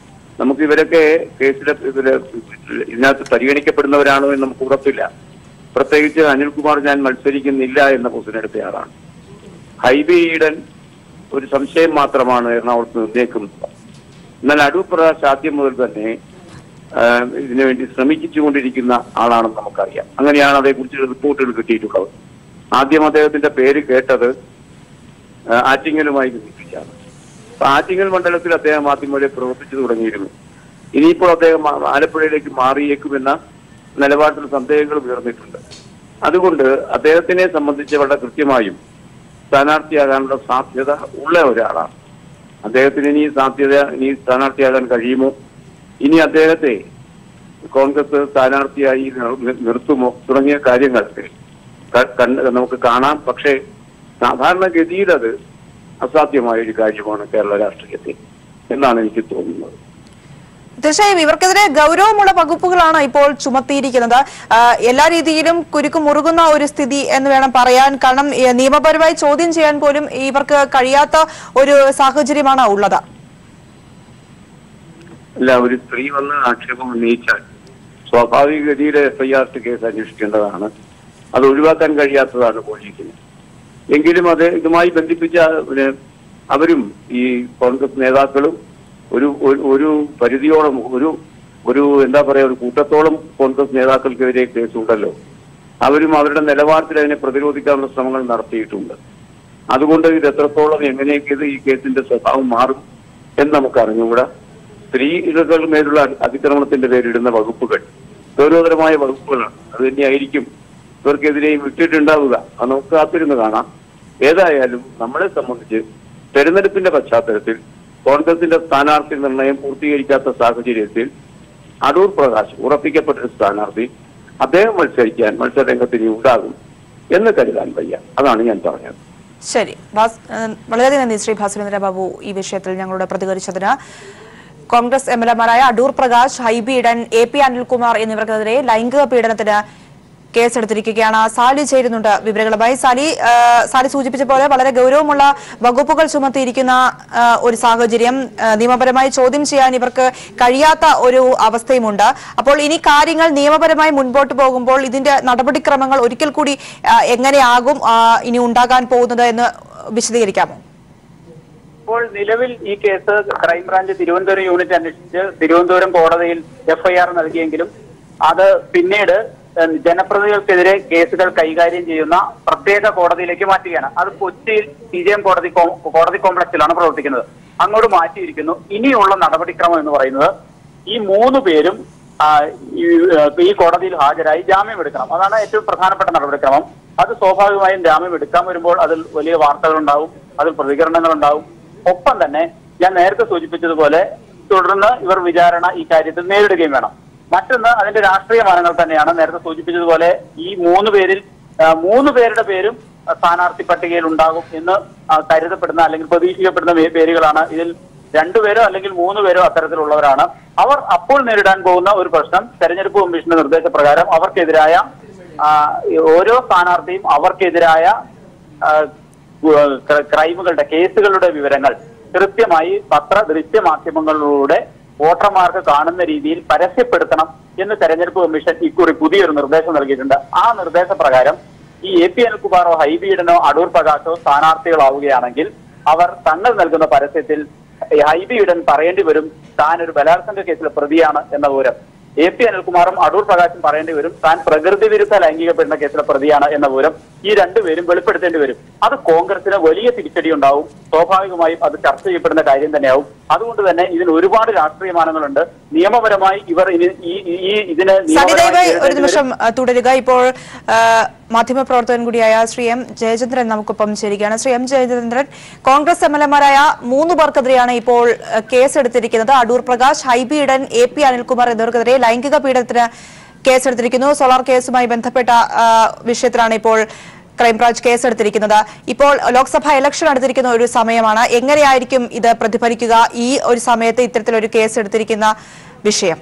നമുക്ക് ഇവരൊക്കെ ഇതിനകത്ത് പരിഗണിക്കപ്പെടുന്നവരാണോ എന്ന് നമുക്ക് ഉറപ്പില്ല. പ്രത്യേകിച്ച് അനിൽകുമാർ ഞാൻ മത്സരിക്കുന്നില്ല എന്ന പൊസിഷൻ എടുത്തയാളാണ്. ഹൈബി ഈഡൻ ഒരു സംശയം മാത്രമാണ് എറണാകുളത്ത് നിർണ്ണയിക്കുന്നത്. എന്നാൽ അടൂർ പ്രകാശ് ആദ്യം മുതൽ തന്നെ ഇതിനുവേണ്ടി ശ്രമിച്ചുകൊണ്ടിരിക്കുന്ന ആളാണെന്ന് നമുക്കറിയാം. അങ്ങനെയാണ് അതേക്കുറിച്ച് റിപ്പോർട്ടുകൾ കിട്ടിയിട്ടുള്ളത്. ആദ്യം അദ്ദേഹത്തിന്റെ പേര് കേട്ടത് ആറ്റിങ്ങലുമായി ബന്ധിപ്പിച്ചാണ്. ആറ്റിങ്ങൽ മണ്ഡലത്തിൽ അദ്ദേഹം ആദ്യം വരെ പ്രവർത്തിച്ചു തുടങ്ങിയിരുന്നു. ഇനിയിപ്പോൾ അദ്ദേഹം ആലപ്പുഴയിലേക്ക് മാറിയേക്കുമെന്ന നിലപാടിൽ സന്ദേഹങ്ങൾ ഉയർന്നിട്ടുണ്ട്. അതുകൊണ്ട് അദ്ദേഹത്തിനെ സംബന്ധിച്ച് വളരെ കൃത്യമായും സ്ഥാനാർത്ഥിയാകാനുള്ള സാധ്യത ഉള്ള ഒരാളാണ്. അദ്ദേഹത്തിന് ഇനി സ്ഥാനാർത്ഥിയാകാൻ കഴിയുമോ, ഇനി അദ്ദേഹത്തെ കോൺഗ്രസ് സ്ഥാനാർത്ഥിയായി നിർത്തുമോ തുടങ്ങിയ കാര്യങ്ങൾ നമുക്ക് കാണാം. പക്ഷേ സാധാരണഗതിയിൽ അത് അസാധ്യമായ ഒരു കാര്യമാണ് കേരള രാഷ്ട്രീയത്തിൽ എന്നാണ് എനിക്ക് തോന്നുന്നത്. തീർച്ചയായും ഇവർക്കെതിരെ ഗൗരവമുള്ള വകുപ്പുകളാണ് ഇപ്പോൾ ചുമത്തിയിരിക്കുന്നത്. എല്ലാ രീതിയിലും കുരുക്ക് മുറുകുന്ന ഒരു സ്ഥിതി എന്ന് വേണം പറയാൻ. കാരണം നിയമപരമായി ചോദ്യം ചെയ്യാൻ പോലും ഇവർക്ക് കഴിയാത്ത ഒരു സാഹചര്യമാണ് ഉള്ളത്. അല്ല, ഒരു സ്ത്രീ വന്ന് ആക്ഷേപം ഉന്നയിച്ചാൽ സ്വാഭാവികഗതിയിലെ FIR കേസ് അന്വേഷിക്കേണ്ടതാണ്. അത് ഒഴിവാക്കാൻ കഴിയാത്തതാണ് പോലീസിന്. എങ്കിലും അത് ഇതുമായി ബന്ധിപ്പിച്ച അവരും ഈ കോൺഗ്രസ് നേതാക്കളും ഒരു പരിധിയോളം ഒരു എന്താ പറയാ ഒരു കൂട്ടത്തോളം കോൺഗ്രസ് നേതാക്കൾക്കെതിരെ കേസുണ്ടല്ലോ. അവരും അവരുടെ നിലവാരത്തിൽ അതിനെ പ്രതിരോധിക്കാനുള്ള ശ്രമങ്ങൾ നടത്തിയിട്ടുണ്ട്. അതുകൊണ്ട് ഇത് എത്രത്തോളം എങ്ങനെയൊക്കെ ഈ കേസിന്റെ സ്വഭാവം മാറും എന്ന് നമുക്ക് അറിഞ്ഞുകൂടാ. സ്ത്രീകളുടെ മേലുള്ള അതിക്രമണത്തിന്റെ പേരിടുന്ന വകുപ്പുകൾ ഗൗരവതരമായ വകുപ്പുകളാണ്. അത് തന്നെയായിരിക്കും ഇവർക്കെതിരെയും ഇട്ടിട്ടുണ്ടാവുക. അത് നമുക്ക് കാത്തിരുന്ന് കാണാം. ഏതായാലും നമ്മളെ സംബന്ധിച്ച് തെരഞ്ഞെടുപ്പിന്റെ പശ്ചാത്തലത്തിൽ കോൺഗ്രസിന്റെ സ്ഥാനാർത്ഥി നിർണയം പൂർത്തീകരിക്കാത്ത സാഹചര്യത്തിൽ അടൂർ പ്രകാശ് ഉറപ്പിക്കപ്പെട്ട സ്ഥാനാർത്ഥി അദ്ദേഹം മത്സരരംഗത്തിന് ഉണ്ടാകും എന്ന് കരുതാൻ വയ്യ. അതാണ് ഞാൻ പറഞ്ഞത്. ശരി, വളരെയധികം നന്ദി ശ്രീ ഭാസുരേന്ദ്ര ബാബു ഈ വിഷയത്തിൽ ഞങ്ങളോട് പ്രതികരിച്ചതിന്. കോൺഗ്രസ് MLA-മാരായ അടൂർ പ്രകാശ്, ഹൈബി ഈഡൻ, AP അനിൽകുമാർ എന്നിവർക്കെതിരെ ലൈംഗിക പീഡനത്തിന് കേസെടുത്തിരിക്കുകയാണ്. സാലി ചേരുന്നുണ്ട് വിവരങ്ങളുമായി. സാലി സൂചിപ്പിച്ച പോലെ വളരെ ഗൗരവമുള്ള വകുപ്പുകൾ ചുമത്തിയിരിക്കുന്ന ഒരു സാഹചര്യം, നിയമപരമായി ചോദ്യം ചെയ്യാൻ ഇവർക്ക് കഴിയാത്ത ഒരു അവസ്ഥയുമുണ്ട്. അപ്പോൾ ഇനി കാര്യങ്ങൾ നിയമപരമായി മുൻപോട്ട് പോകുമ്പോൾ ഇതിന്റെ നടപടിക്രമങ്ങൾ ഒരിക്കൽ കൂടി എങ്ങനെയാകും ഇനി ഉണ്ടാകാൻ പോകുന്നത് എന്ന് വിശദീകരിക്കാമോ? ഇപ്പോൾ നിലവിൽ ഈ കേസ് ക്രൈംബ്രാഞ്ച് തിരുവനന്തപുരം യൂണിറ്റ് അന്വേഷിച്ച് തിരുവനന്തപുരം കോടതിയിൽ FIR നൽകിയെങ്കിലും അത് പിന്നീട് ജനപ്രതിനിധികൾക്കെതിരെ കേസുകൾ കൈകാര്യം ചെയ്യുന്ന പ്രത്യേക കോടതിയിലേക്ക് മാറ്റുകയാണ്. അത് കൊച്ചിയിൽ CJM കോടതി കോംപ്ലക്സിലാണ് പ്രവർത്തിക്കുന്നത്. അങ്ങോട്ട് മാറ്റിയിരിക്കുന്നു. ഇനിയുള്ള നടപടിക്രമം എന്ന് പറയുന്നത് ഈ 3 പേരും ഈ കോടതിയിൽ ഹാജരായി ജാമ്യം എടുക്കണം. അതാണ് ഏറ്റവും പ്രധാനപ്പെട്ട നടപടിക്രമം. അത് സ്വാഭാവികമായും ജാമ്യം എടുക്കാൻ വരുമ്പോൾ അതിൽ വലിയ വാർത്തകൾ ഉണ്ടാവും, അതിൽ പ്രതികരണങ്ങൾ ഉണ്ടാവും. ഒപ്പം തന്നെ ഞാൻ നേരത്തെ സൂചിപ്പിച്ചതുപോലെ തുടർന്ന് ഇവർ വിചാരണ ഈ കാര്യത്തിൽ നേരിടുകയും വേണം. മറ്റൊന്ന് അതിന്റെ രാഷ്ട്രീയ മാനങ്ങൾ തന്നെയാണ്. നേരത്തെ സൂചിപ്പിച്ചതുപോലെ ഈ 3 പേരിൽ 3 പേരുടെ പേരും സ്ഥാനാർത്ഥി പട്ടികയിൽ ഉണ്ടാകും എന്ന് കരുതപ്പെടുന്ന അല്ലെങ്കിൽ പ്രതീക്ഷിക്കപ്പെടുന്ന പേരുകളാണ്. ഇതിൽ 2 പേരോ അല്ലെങ്കിൽ 3 പേരോ അത്തരത്തിലുള്ളവരാണ്. അവർ അപ്പോൾ നേരിടാൻ പോകുന്ന ഒരു പ്രശ്നം തെരഞ്ഞെടുപ്പ് കമ്മീഷന്റെ നിർദ്ദേശപ്രകാരം അവർക്കെതിരായ ഓരോ സ്ഥാനാർത്ഥിയും അവർക്കെതിരായ ക്രൈമുകളുടെ കേസുകളുടെ വിവരങ്ങൾ കൃത്യമായി ദൃശ്യമാധ്യമങ്ങളിലൂടെ വോട്ടർമാർക്ക് കാണുന്ന രീതിയിൽ പരസ്യപ്പെടുത്തണം എന്ന് തെരഞ്ഞെടുപ്പ് കമ്മീഷൻ ഇക്കുറി പുതിയൊരു നിർദ്ദേശം നൽകിയിട്ടുണ്ട്. ആ നിർദ്ദേശപ്രകാരം ഈ AP അനിൽകുമാറോ ഹൈബി ഈഡനോ അടൂർ പ്രകാശോ സ്ഥാനാർത്ഥികളാവുകയാണെങ്കിൽ അവർ തങ്ങൾ നൽകുന്ന പരസ്യത്തിൽ ഹൈബി ഈഡൻ പറയേണ്ടി വരും താൻ ഒരു ബലാത്സംഗ കേസിലെ പ്രതിയാണ് എന്ന വിവരം. AP അനിൽകുമാറും അടൂർ പ്രകാശും പറയേണ്ടി വരും താൻ പ്രകൃതി വിരുദ്ധ ലൈംഗിക പീഡന കേസിലെ പ്രതിയാണ് എന്ന വിവരം. ഈ 2 പേരും വെളിപ്പെടുത്തേണ്ടി വരും. അത് കോൺഗ്രസിന് വലിയ തിരിച്ചടി ഉണ്ടാവും. സ്വാഭാവികമായും അത് ചർച്ച ചെയ്യപ്പെടുന്ന കാര്യം തന്നെയാവും. അതുകൊണ്ട് തന്നെ ഇതിന് ഒരുപാട് രാഷ്ട്രീയ മാനങ്ങളുണ്ട്. നിയമപരമായി ഇവർ ഇതിന് ഒരു നിമിഷം തുടരുക. ഇപ്പോൾ മാധ്യമപ്രവർത്തകൻ കൂടിയായ ശ്രീ M ജയചന്ദ്രൻ നമുക്കൊപ്പം ചേരുകയാണ്. ശ്രീ M ജയചന്ദ്രൻ, കോൺഗ്രസ് MLA-മാരായ 3 പേർക്കെതിരെയാണ് ഇപ്പോൾ കേസെടുത്തിരിക്കുന്നത്. അടൂർ പ്രകാശ്, ഹൈബി ഈഡൻ, AP അനിൽകുമാർ എന്നിവർക്കെതിരെ ലൈംഗിക പീഡനത്തിന് കേസെടുത്തിരിക്കുന്നു. സോളാർ കേസുമായി ബന്ധപ്പെട്ട വിഷയത്തിലാണ് ഇപ്പോൾ ക്രൈംബ്രാഞ്ച് കേസെടുത്തിരിക്കുന്നത്. ഇപ്പോൾ ലോക്സഭാ ഇലക്ഷൻ അടുത്തിരിക്കുന്ന ഒരു സമയമാണ്. എങ്ങനെയായിരിക്കും ഇത് പ്രതിഫലിക്കുക ഈ ഒരു സമയത്ത് ഇത്തരത്തിലൊരു കേസെടുത്തിരിക്കുന്ന വിഷയം?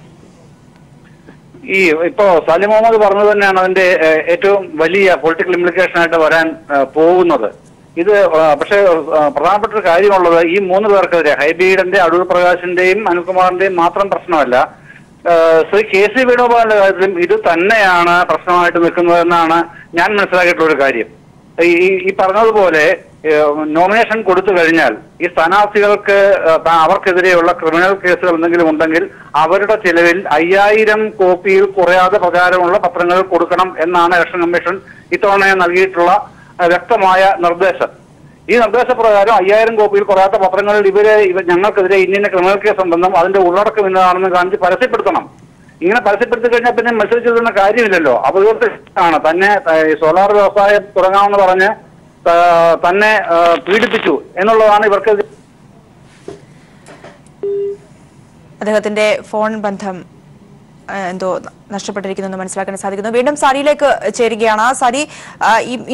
ഇപ്പോ സാലിം മുഹമ്മദ് പറഞ്ഞത് തന്നെയാണ് അതിന്റെ ഏറ്റവും വലിയ പൊളിറ്റിക്കൽ ഇംപ്ലിക്കേഷൻ ആയിട്ട് വരാൻ പോകുന്നത്. ഇത് പക്ഷേ പ്രധാനപ്പെട്ട ഒരു കാര്യമുള്ളത് ഈ 3 പേർക്കെതിരെ ഹൈബി ഈഡന്റെ, അടൂർ പ്രകാശിന്റെയും അനിൽകുമാറിന്റെയും മാത്രം പ്രശ്നമല്ല, ശ്രീ KC വേണുഗോപാലിന്റെ കാര്യത്തിലും ഇത് തന്നെയാണ് പ്രശ്നമായിട്ട് നിൽക്കുന്നതെന്നാണ് ഞാൻ മനസ്സിലാക്കിയിട്ടുള്ള ഒരു കാര്യം. ഈ പറഞ്ഞതുപോലെ നോമിനേഷൻ കൊടുത്തു കഴിഞ്ഞാൽ ഈ സ്ഥാനാർത്ഥികൾക്ക് അവർക്കെതിരെയുള്ള ക്രിമിനൽ കേസുകൾ എന്തെങ്കിലും ഉണ്ടെങ്കിൽ അവരുടെ ചിലവിൽ 5000 കോപ്പിയിൽ കുറയാതെ പ്രചാരമുള്ള പത്രങ്ങൾ കൊടുക്കണം എന്നാണ് ഇലക്ഷൻ കമ്മീഷൻ ഇത്തവണ നൽകിയിട്ടുള്ള വ്യക്തമായ നിർദ്ദേശം. ഈ നിർദ്ദേശപ്രകാരം 5000 കോപ്പിയിൽ കുറയാത്ത പത്രങ്ങളിൽ ഞങ്ങൾക്കെതിരെ ഇന്ന ക്രിമിനൽ കേസ് ഉണ്ടെന്നും അതിന്റെ ഉള്ളടക്കം ഇന്നതാണെന്ന് കാണിച്ച് പരസ്യപ്പെടുത്തണം. ഇങ്ങനെ പരസ്യപ്പെടുത്തി കഴിഞ്ഞാൽ പിന്നെ മത്സരിച്ചെന്ന കാര്യമില്ലല്ലോ. അപകീർത്തിയാണ് തന്നെ സോളാർ വ്യവസായം തുടങ്ങാമെന്ന് പറഞ്ഞ് തന്നെ പീഡിപ്പിച്ചു എന്നുള്ളതാണ് ഇവർക്ക്. അദ്ദേഹത്തിന്റെ ഫോൺ ബന്ധം എന്തോ നഷ്ടപ്പെട്ടിരിക്കുന്നു മനസ്സിലാക്കാൻ സാധിക്കുന്നു. വീണ്ടും സാരിയിലേക്ക് ചേരുകയാണ്. സാരി,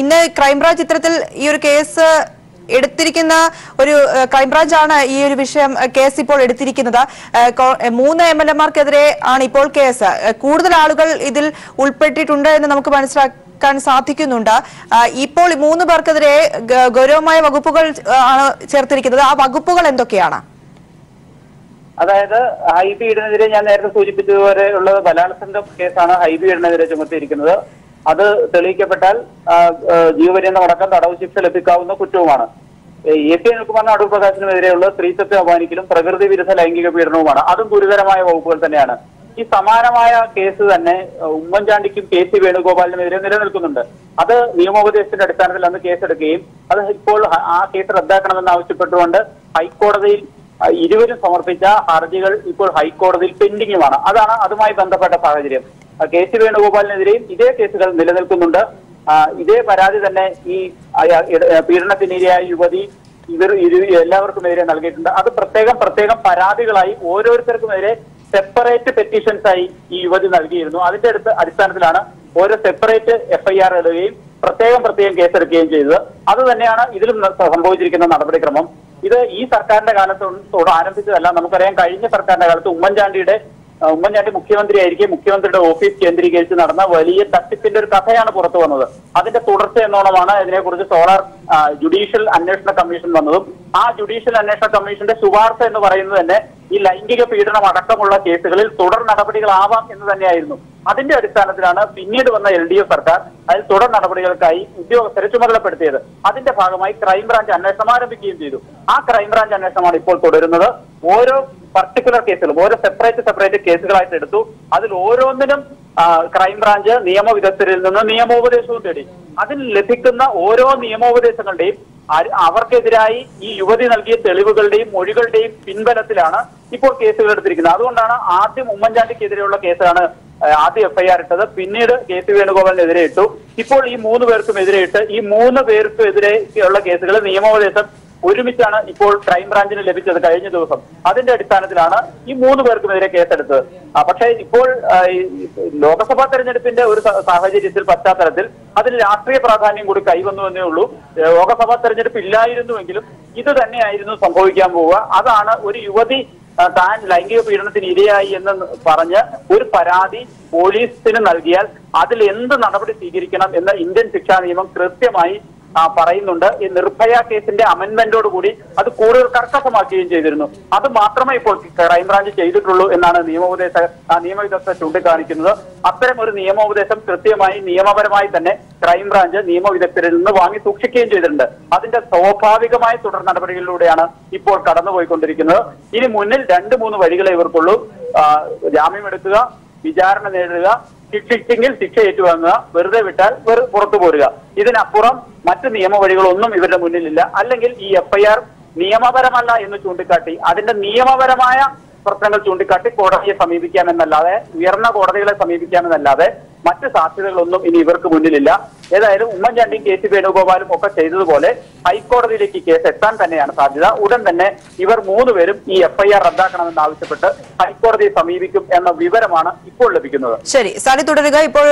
ഇന്ന് ക്രൈംബ്രാഞ്ച് ഇത്തരത്തിൽ ഈ ഒരു കേസ് എടുത്തിരിക്കുന്ന ഒരു ക്രൈംബ്രാഞ്ചാണ് ഈ ഒരു കേസ് ഇപ്പോൾ എടുത്തിരിക്കുന്നത്. 3 MLA-മാർക്കെതിരെ ആണ് ഇപ്പോൾ കേസ്. കൂടുതൽ ആളുകൾ ഇതിൽ ഉൾപ്പെട്ടിട്ടുണ്ട് എന്ന് നമുക്ക് മനസ്സിലാക്കാൻ സാധിക്കുന്നുണ്ട്. ഇപ്പോൾ 3 പേർക്കെതിരെ ഗൗരവമായ വകുപ്പുകൾ ആണ് ചേർത്തിരിക്കുന്നത്. ആ വകുപ്പുകൾ എന്തൊക്കെയാണ്? അതായത് ഹൈബി ഈഡനെതിരെ ഞാൻ നേരത്തെ സൂചിപ്പിച്ചതുപോലെ ഉള്ളത് ബലാത്സംഗ കേസാണ് ഹൈബി ഈഡനെതിരെ ചുമത്തിയിരിക്കുന്നത്. അത് തെളിയിക്കപ്പെട്ടാൽ ജീവപര്യന്തം അടക്കം തടവ് ശിക്ഷ ലഭിക്കാവുന്ന കുറ്റവുമാണ്. AP അനിൽകുമാറിന് അടൂർ പ്രകാശിനുമെതിരെയുള്ള സ്ത്രീത്വത്തെ അപമാനിക്കലും പ്രകൃതി വിരുദ്ധ ലൈംഗിക പീഡനവുമാണ്. അതും ഗുരുതരമായ വകുപ്പുകൾ തന്നെയാണ്. ഈ സമാനമായ കേസ് തന്നെ ഉമ്മൻചാണ്ടിക്കും KC വേണുഗോപാലിനുമെതിരെ നിലനിൽക്കുന്നുണ്ട്. അത് നിയമോപദേശത്തിന്റെ അടിസ്ഥാനത്തിൽ അന്ന് കേസെടുക്കുകയും അത് ഇപ്പോൾ ആ കേസ് റദ്ദാക്കണമെന്ന് ആവശ്യപ്പെട്ടുകൊണ്ട് ഹൈക്കോടതിയിൽ ഇരുവരും സമർപ്പിച്ച ഹർജികൾ ഇപ്പോൾ ഹൈക്കോടതിയിൽ പെൻഡിങ്ങുമാണ്. അതാണ് അതുമായി ബന്ധപ്പെട്ട സാഹചര്യം. KC വേണുഗോപാലിനെതിരെയും ഇതേ കേസുകൾ നിലനിൽക്കുന്നുണ്ട്. ഇതേ പരാതി തന്നെ ഈ പീഡനത്തിനിരയായ യുവതി എല്ലാവർക്കുമെതിരെ നൽകിയിട്ടുണ്ട്. അത് പ്രത്യേകം പരാതികളായി ഓരോരുത്തർക്കുമെതിരെ സെപ്പറേറ്റ് പെറ്റീഷൻസ് ആയി ഈ യുവതി നൽകിയിരുന്നു. അതിന്റെ അടിസ്ഥാനത്തിലാണ് ഓരോ സെപ്പറേറ്റ് FIR ഇടുകയും പ്രത്യേകം കേസെടുക്കുകയും ചെയ്തത്. അത് തന്നെയാണ് ഇതിലും സംഭവിച്ചിരിക്കുന്ന നടപടിക്രമം. ഇത് ഈ സർക്കാരിന്റെ കാലത്തോട് ആരംഭിച്ചതല്ല. നമുക്കറിയാം, കഴിഞ്ഞ സർക്കാരിന്റെ കാലത്ത് ഉമ്മൻചാണ്ടി മുഖ്യമന്ത്രിയായിരിക്കെ മുഖ്യമന്ത്രിയുടെ ഓഫീസ് കേന്ദ്രീകരിച്ച് നടന്ന വലിയ തട്ടിപ്പിന്റെ ഒരു കഥയാണ് പുറത്തു വന്നത്. അതിന്റെ തുടർച്ച എന്നോണമാണ് ഇതിനെക്കുറിച്ച് സോളാർ ജുഡീഷ്യൽ അന്വേഷണ കമ്മീഷൻ വന്നതും ആ ജുഡീഷ്യൽ അന്വേഷണ കമ്മീഷന്റെ ശുപാർശ എന്ന് പറയുന്നത് തന്നെ ഈ ലൈംഗിക പീഡനം അടക്കമുള്ള കേസുകളിൽ തുടർ നടപടികളാവാം എന്ന് തന്നെയായിരുന്നു. അതിന്റെ അടിസ്ഥാനത്തിലാണ് പിന്നീട് വന്ന LDF സർക്കാർ അതിൽ തുടർ നടപടികൾക്കായി ഉദ്യോഗസ്ഥരെ ചുമതലപ്പെടുത്തിയത്. അതിന്റെ ഭാഗമായി ക്രൈംബ്രാഞ്ച് അന്വേഷണം ആരംഭിക്കുകയും ചെയ്തു. ആ ക്രൈംബ്രാഞ്ച് അന്വേഷണമാണ് ഇപ്പോൾ തുടരുന്നത്. ഓരോ പർട്ടിക്കുലർ കേസുകളും ഓരോ സെപ്പറേറ്റ് കേസുകളായിട്ട് എടുത്തു. അതിൽ ഓരോന്നിനും ക്രൈംബ്രാഞ്ച് നിയമവിദഗ്ധരിൽ നിന്ന് നിയമോപദേശവും തേടി. അതിൽ ലഭിക്കുന്ന ഓരോ നിയമോപദേശങ്ങളുടെയും അവർക്കെതിരായി ഈ യുവതി നൽകിയ തെളിവുകളുടെയും മൊഴികളുടെയും പിൻബലത്തിലാണ് ഇപ്പോൾ കേസുകൾ എടുത്തിരിക്കുന്നത്. അതുകൊണ്ടാണ് ആദ്യം ഉമ്മൻചാണ്ടിക്കെതിരെയുള്ള കേസാണ് ആദ്യം FIR ഇട്ടത്. പിന്നീട് KC വേണുഗോപാലിനെതിരെ ഇട്ടു. ഇപ്പോൾ ഈ 3 പേർക്കും എതിരെ ഇട്ട് ഈ 3 പേർക്കും എതിരെയുള്ള കേസുകൾ നിയമോപദേശം ഒരുമിച്ചാണ് ഇപ്പോൾ ക്രൈംബ്രാഞ്ചിന് ലഭിച്ചത് കഴിഞ്ഞ ദിവസം. അതിന്റെ അടിസ്ഥാനത്തിലാണ് ഈ 3 പേർക്കുമെതിരെ കേസെടുത്തത്. പക്ഷേ ഇപ്പോൾ ലോക്സഭാ തെരഞ്ഞെടുപ്പിന്റെ ഒരു പശ്ചാത്തലത്തിൽ അതിൽ രാഷ്ട്രീയ പ്രാധാന്യം കൂടി കൈവന്നുവെന്നേ ഉള്ളൂ. ലോക്സഭാ തെരഞ്ഞെടുപ്പ് ഇല്ലായിരുന്നുവെങ്കിലും ഇത് തന്നെയായിരുന്നു സംഭവിക്കാൻ പോവുക. അതാണ് ഒരു യുവതി താൻ ലൈംഗിക പീഡനത്തിന് ഇരയായി എന്ന് പറഞ്ഞ് ഒരു പരാതി പോലീസിന് നൽകിയാൽ അതിൽ എന്ത് നടപടി സ്വീകരിക്കണം എന്ന ഇന്ത്യൻ ശിക്ഷാ നിയമം കൃത്യമായി പറയുന്നുണ്ട്. ഈ നിർഭയ കേസിന്റെ അമെന്റ്മെന്റോടുകൂടി അത് കൂടുതൽ കർക്കശമാക്കുകയും ചെയ്തിരുന്നു. അത് മാത്രമേ ഇപ്പോൾ ക്രൈംബ്രാഞ്ച് ചെയ്തിട്ടുള്ളൂ എന്നാണ് നിയമവിദഗ്ധർ ചൂണ്ടിക്കാണിക്കുന്നത്. അത്തരം ഒരു നിയമോപദേശം കൃത്യമായി നിയമപരമായി തന്നെ ക്രൈംബ്രാഞ്ച് നിയമവിദഗ്ധരിൽ നിന്ന് വാങ്ങി സൂക്ഷിക്കുകയും ചെയ്തിട്ടുണ്ട്. അതിന്റെ സ്വാഭാവികമായ തുടർ നടപടികളിലൂടെയാണ് ഇപ്പോൾ കടന്നുപോയിക്കൊണ്ടിരിക്കുന്നത്. ഇനി മുന്നിൽ 2-3 വഴികളെ ഇവർക്കുള്ളൂ. ജാമ്യം എടുക്കുക, വിചാരണ നേരിടുക, ശിക്ഷിച്ചെങ്കിൽ ശിക്ഷ ഏറ്റുവാങ്ങുക, വെറുതെ വിട്ടാൽ പുറത്തു പോരുക. ഇതിനപ്പുറം മറ്റ് നിയമവഴികളൊന്നും ഇവരുടെ മുന്നിലില്ല. അല്ലെങ്കിൽ ഈ FIR നിയമപരമല്ല എന്ന് ചൂണ്ടിക്കാട്ടി അതിന്റെ നിയമപരമായ പ്രശ്നങ്ങൾ ചൂണ്ടിക്കാട്ടി കോടതിയെ സമീപിക്കാമെന്നല്ലാതെ ഉയർന്ന കോടതികളെ സമീപിക്കാമെന്നല്ലാതെ മറ്റ് സാധ്യതകളൊന്നും ഇനി ഇവർക്ക് മുന്നിലില്ല. ഏതായാലും ഉമ്മൻചാണ്ടിയും KC വേണുഗോപാലും ഒക്കെ ചെയ്തതുപോലെ ഹൈക്കോടതിയിലേക്ക് കേസ് എത്താൻ തന്നെയാണ് സാധ്യത. ഉടൻ തന്നെ ഇവർ 3 പേരും ഈ FIR റദ്ദാക്കണമെന്ന് ആവശ്യപ്പെട്ട് ഹൈക്കോടതിയെ സമീപിക്കും എന്ന വിവരമാണ് ഇപ്പോൾ ലഭിക്കുന്നത്. ശരി, സാരി തുടരുക. ഇപ്പോൾ